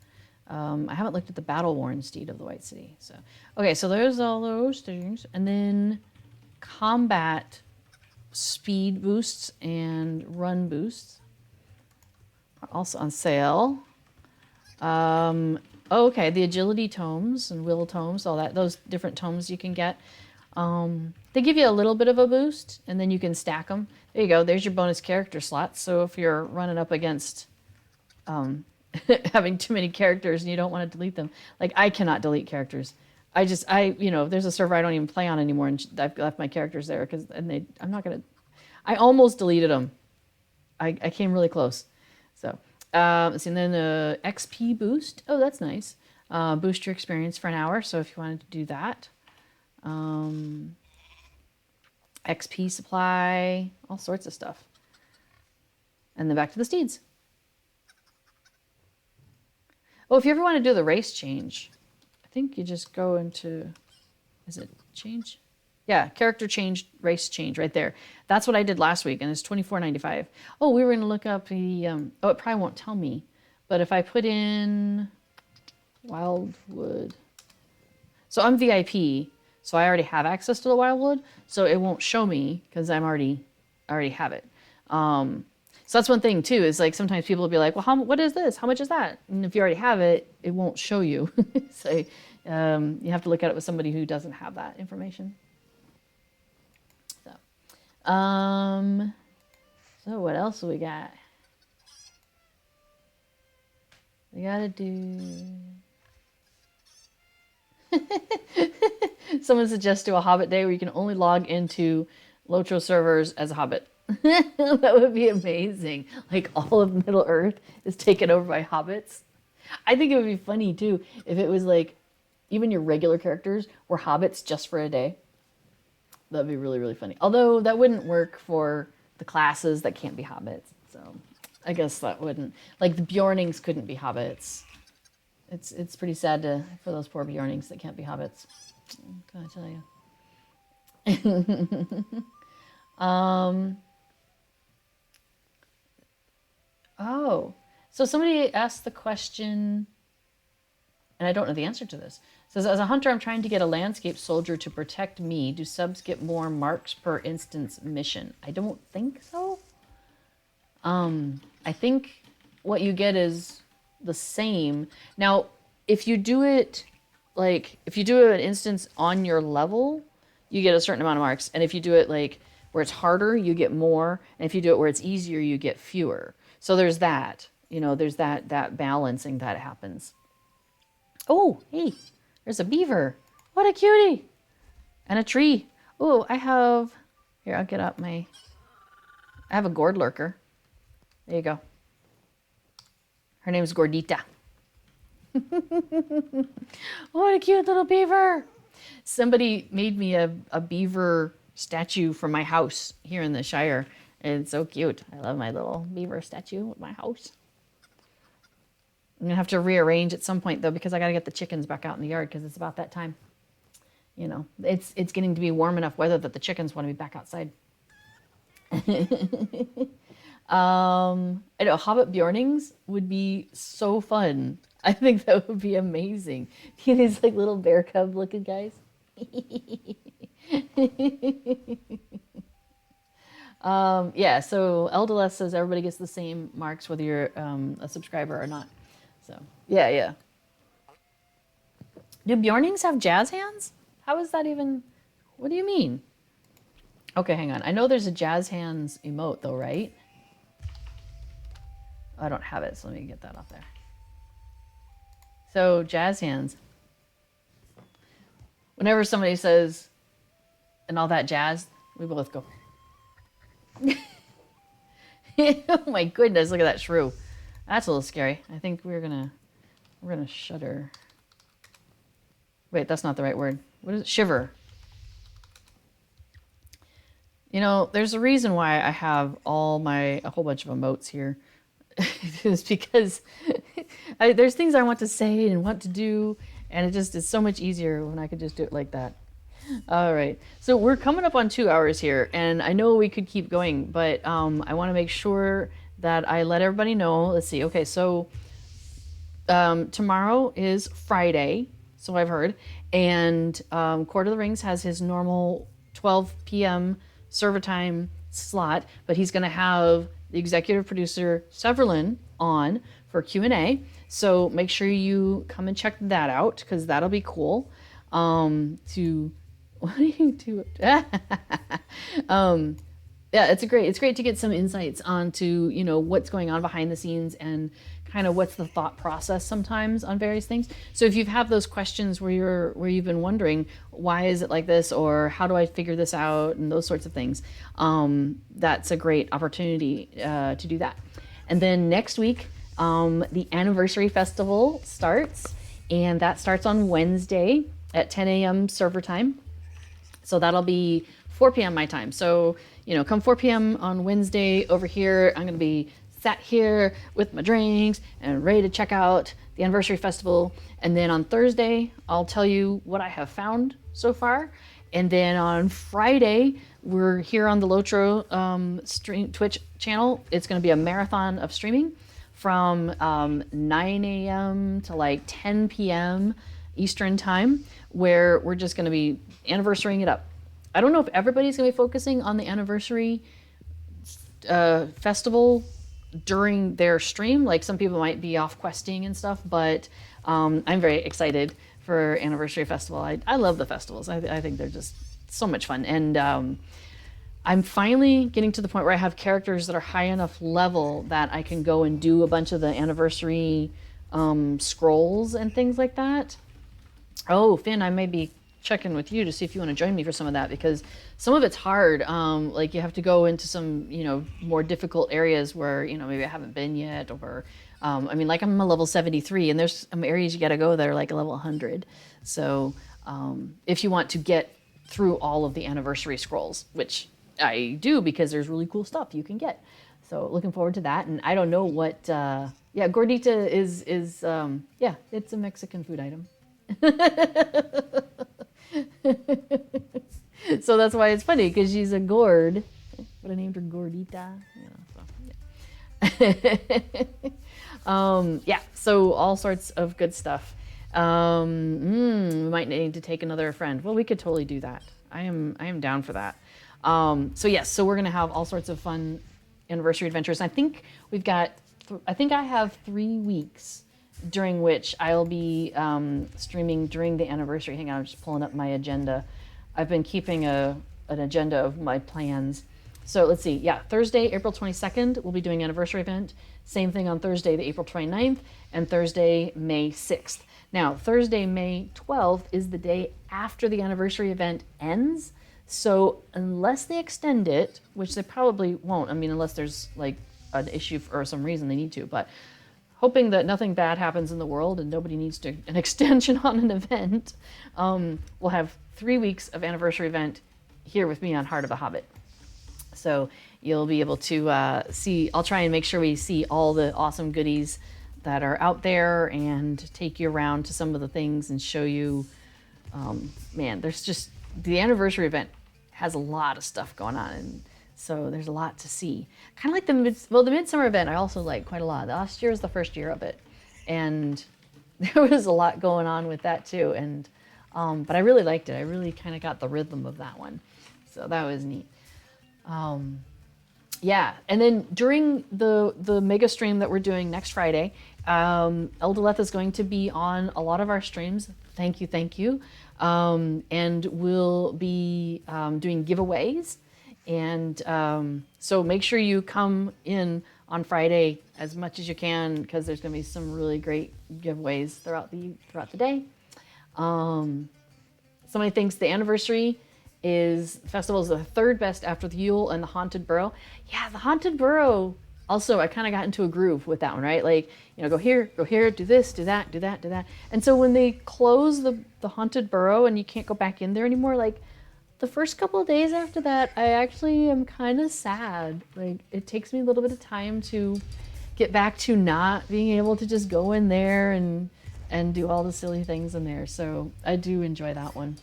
I haven't looked at the battle-worn Steed of the White City. So, okay, so there's all those things. And then combat speed boosts and run boosts are also on sale. Oh, okay, the agility tomes and will tomes, all that, those different tomes you can get. They give you a little bit of a boost, and then you can stack them. There you go. There's your bonus character slots. So if you're running up against having too many characters and you don't want to delete them, like I cannot delete characters. There's a server I don't even play on anymore, and I've left my characters there I'm not gonna. I almost deleted them. I came really close. So, let's see, and then the XP boost. Oh, that's nice. Boost your experience for an hour. So if you wanted to do that. XP supply, all sorts of stuff. And then back to the steeds. Oh, if you ever want to do the race change, I think you just go into, is it change? Yeah, character change, race change right there. That's what I did last week, and it's $24.95. Oh, we were going to look up the, it probably won't tell me, but if I put in Wildwood, so I'm VIP, so I already have access to the Wildwood, so it won't show me because I already have it. So that's one thing too, is like sometimes people will be like, well, what is this? How much is that? And if you already have it, it won't show you. So you have to look at it with somebody who doesn't have that information. So what else do we got? We gotta do... Someone suggests do a Hobbit day where you can only log into LOTRO servers as a Hobbit. That would be amazing. Like all of Middle Earth is taken over by Hobbits. I think it would be funny too if it was like even your regular characters were Hobbits just for a day. That'd be really, really funny. Although that wouldn't work for the classes that can't be Hobbits. So I guess that wouldn't. Like the Bjornings couldn't be Hobbits. It's pretty sad for those poor Bjornings that can't be Hobbits. Can I tell you? Oh, so somebody asked the question, and I don't know the answer to this. It says, as a hunter, I'm trying to get a landscape soldier to protect me. Do subs get more marks per instance mission? I don't think so. I think what you get is the same. Now, if you do it, like, if you do an instance on your level, you get a certain amount of marks. And if you do it, like, where it's harder, you get more. And if you do it where it's easier, you get fewer. So there's that. You know, there's that balancing that happens. Oh, hey, there's a beaver. What a cutie. And a tree. Oh, here, I'll get up I have a gourd lurker. There you go. Her name's Gordita. What a cute little beaver. Somebody made me a beaver statue for my house here in the Shire. And it's so cute. I love my little beaver statue at my house. I'm gonna have to rearrange at some point though, because I gotta get the chickens back out in the yard because it's about that time. You know, it's getting to be warm enough weather that the chickens want to be back outside. I know Hobbit Bjornings would be so fun. I think that would be amazing. These like little bear cub looking guys. Yeah, so Eldeles says everybody gets the same marks whether you're a subscriber or not. So yeah. Do Bjornings have jazz hands? How is that even? What do you mean? Okay, hang on. I know there's a jazz hands emote though, right? I don't have it, so let me get that off there. So jazz hands. Whenever somebody says, and all that jazz, we both go. Oh my goodness, look at that shrew. That's a little scary. I think we're gonna shudder. Wait, that's not the right word. What is it? Shiver. You know, there's a reason why I have a whole bunch of emotes here. It's because there's things I want to say and want to do, and it just is so much easier when I could just do it like that. All right, so we're coming up on 2 hours here, and I know we could keep going, but I want to make sure that I let everybody know. Let's see. Okay, so tomorrow is Friday, so I've heard, and Court of the Rings has his normal 12 p.m. server time slot, but he's going to have the executive producer Severlin on for Q&A. So make sure you come and check that out because that'll be cool. What do you do? Yeah, it's great to get some insights onto, what's going on behind the scenes and kind of what's the thought process sometimes on various things. So if you have those questions where you've been wondering, why is it like this, or how do I figure this out, and those sorts of things, that's a great opportunity to do that. And then next week, the anniversary festival starts, and that starts on Wednesday at 10 a.m. server time. So that'll be 4 p.m. my time. So, come 4 p.m. on Wednesday over here, I'm going to be sat here with my drinks and ready to check out the anniversary festival. And then on Thursday, I'll tell you what I have found so far. And then on Friday, we're here on the LOTRO Twitch channel. It's going to be a marathon of streaming from 9 a.m. to like 10 p.m. Eastern time, where we're just going to be anniversarying it up. I don't know if everybody's going to be focusing on the anniversary festival during their stream. Like some people might be off questing and stuff, but I'm very excited for anniversary festival. I love the festivals. I think they're just so much fun. And I'm finally getting to the point where I have characters that are high enough level that I can go and do a bunch of the anniversary scrolls and things like that. Oh, Finn, I may be checking with you to see if you want to join me for some of that, because some of it's hard. Like you have to go into some, more difficult areas where, maybe I haven't been yet, or, like I'm a level 73 and there's some areas you got to go that are like a level 100. So if you want to get through all of the anniversary scrolls, which I do because there's really cool stuff you can get. So looking forward to that. And I don't know what, gordita is it's a Mexican food item. So that's why it's funny, because she's a gourd, but I named her Gordita. So all sorts of good stuff. We might need to take another friend. Well, we could totally do that. I am down for that. So we're gonna have all sorts of fun anniversary adventures. I think I have 3 weeks during which I'll be streaming during the anniversary. Hang on, I'm just pulling up my agenda. I've been keeping an agenda of my plans. So let's see. Yeah, Thursday, April 22nd, we'll be doing an anniversary event. Same thing on Thursday, the April 29th, and Thursday, May 6th. Now, Thursday, May 12th is the day after the anniversary event ends. So unless they extend it, which they probably won't, unless there's like an issue or some reason they need to, but hoping that nothing bad happens in the world and nobody needs an extension on an event, we'll have 3 weeks of anniversary event here with me on Heart of a Hobbit. So you'll be able to see, I'll try and make sure we see all the awesome goodies that are out there and take you around to some of the things and show you, there's just, the anniversary event has a lot of stuff going on, and so there's a lot to see. Kind of like the Midsummer event I also like quite a lot. Last year was the first year of it, and there was a lot going on with that too. And but I really liked it. I really kind of got the rhythm of that one, so that was neat. And then during the mega stream that we're doing next Friday, Eldaleth is going to be on a lot of our streams. Thank you. And we'll be doing giveaways. And so make sure you come in on Friday as much as you can, because there's going to be some really great giveaways throughout the day. Somebody thinks the anniversary festival is the third best after the Yule and the Haunted Burrow. Yeah, the Haunted Burrow. Also, I kind of got into a groove with that one, right? Like, go here, do this, do that. And so when they close the Haunted Burrow and you can't go back in there anymore, like, the first couple of days after that, I actually am kind of sad. Like, it takes me a little bit of time to get back to not being able to just go in there and do all the silly things in there. So I do enjoy that one.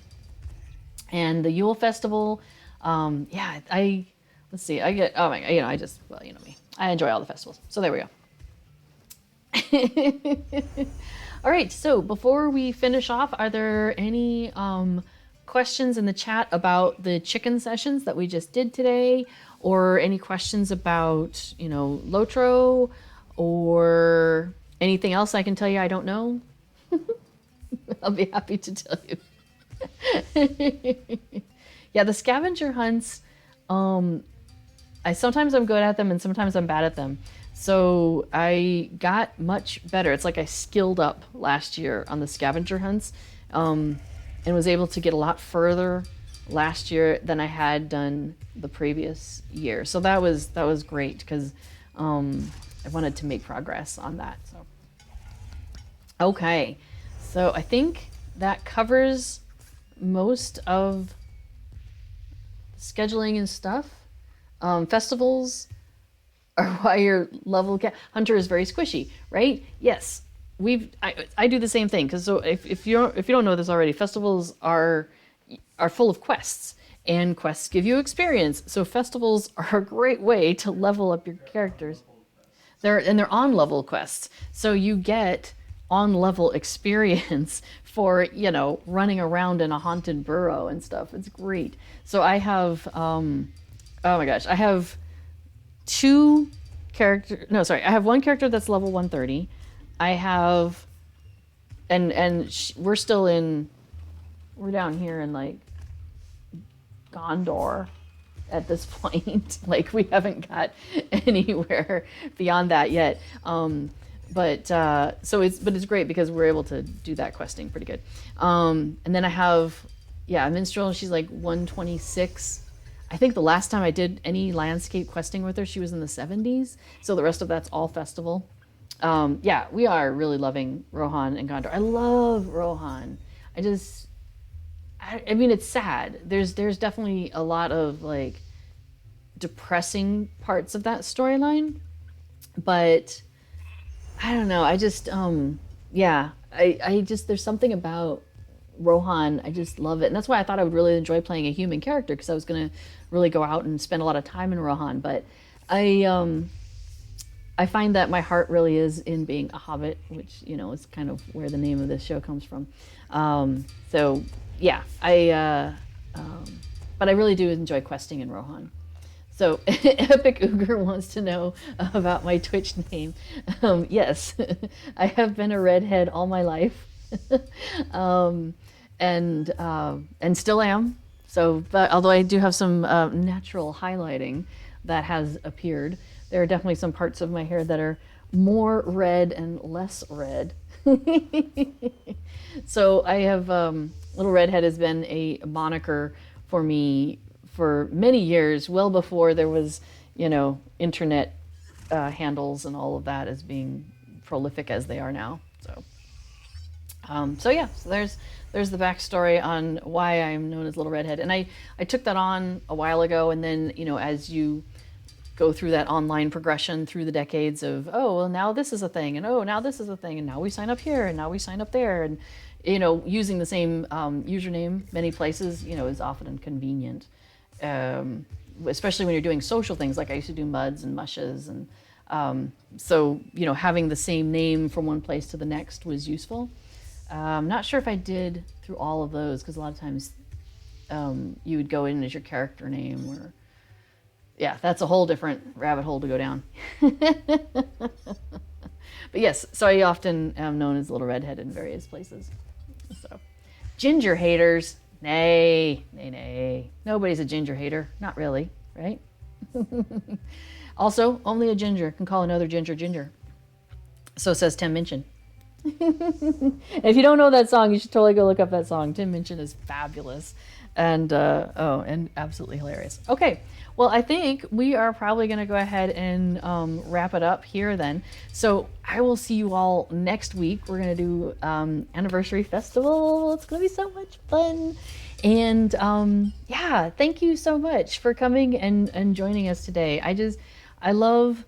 And the Yule Festival, let's see, I get, me. I enjoy all the festivals. So there we go. All right, so before we finish off, are there any questions in the chat about the chicken sessions that we just did today, or any questions about, LOTRO, or Anything else I can tell you I don't know? I'll be happy to tell you. Yeah, the scavenger hunts, sometimes I'm good at them and sometimes I'm bad at them. So I got much better. It's like I skilled up last year on the scavenger hunts, and was able to get a lot further last year than I had done the previous year. So that was great because I wanted to make progress on that. So okay, so I think that covers most of scheduling and stuff. Festivals are why your level hunter is very squishy, right? Yes, I do the same thing because so if you don't know this already, festivals are full of quests, and quests give you experience. So festivals are a great way to level up your characters. They're on level quests, so you get on level experience for running around in a haunted burrow and stuff. It's great. So I have oh my gosh, I have I have one character that's level 130. I have we're down here in like Gondor at this point. Like we haven't got anywhere beyond that yet. But it's great because we're able to do that questing pretty good. And then I have a minstrel. She's like 126. I think the last time I did any landscape questing with her, she was in the 70s. So the rest of that's all festival. We are really loving Rohan and Gondor. I love Rohan. I mean, it's sad. There's definitely a lot of like depressing parts of that storyline, but I don't know. I just there's something about Rohan. I just love it, and that's why I thought I would really enjoy playing a human character because I was gonna really go out and spend a lot of time in Rohan. But I find that my heart really is in being a hobbit, which is kind of where the name of this show comes from. But I really do enjoy questing in Rohan. So Epic Uger wants to know about my Twitch name. Yes, I have been a redhead all my life, and still am. So, but although I do have some natural highlighting that has appeared, there are definitely some parts of my hair that are more red and less red. So I have Little Redhead has been a moniker for me for many years, well before there was, internet handles and all of that as being prolific as they are now. So there's the backstory on why I'm known as Little Redhead. And I took that on a while ago, and then, as you go through that online progression through the decades of, oh, well, now this is a thing, and oh, now this is a thing, and now we sign up here, and now we sign up there, and using the same username many places, is often inconvenient, especially when you're doing social things. Like I used to do muds and mushes, and so having the same name from one place to the next was useful. I'm not sure if I did through all of those, because a lot of times you would go in as your character name, or that's a whole different rabbit hole to go down. But yes, so I often am known as Little Redhead in various places. So, ginger haters, nay. Nobody's a ginger hater, not really, right? Also, only a ginger can call another ginger. So says Tim Minchin. If you don't know that song, you should totally go look up that song. Tim Minchin is fabulous, and absolutely hilarious. Okay, well, I think we are probably going to go ahead and wrap it up here then. So I will see you all next week. We're going to do Anniversary Festival. It's going to be so much fun. And thank you so much for coming and joining us today. I love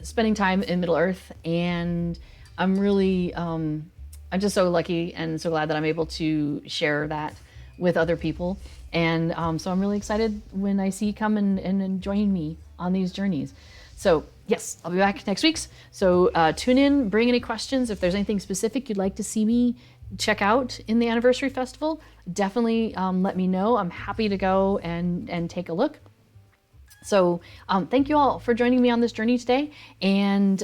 spending time in Middle-earth, and I'm really, I'm just so lucky and so glad that I'm able to share that with other people. And so I'm really excited when I see you come and join me on these journeys. So yes, I'll be back next week. So tune in, bring any questions. If there's anything specific you'd like to see me check out in the Anniversary Festival, definitely let me know. I'm happy to go and take a look. So thank you all for joining me on this journey today. And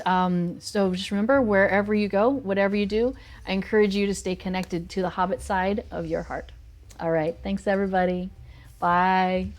so just remember, wherever you go, whatever you do, I encourage you to stay connected to the Hobbit side of your heart. All right. Thanks, everybody. Bye.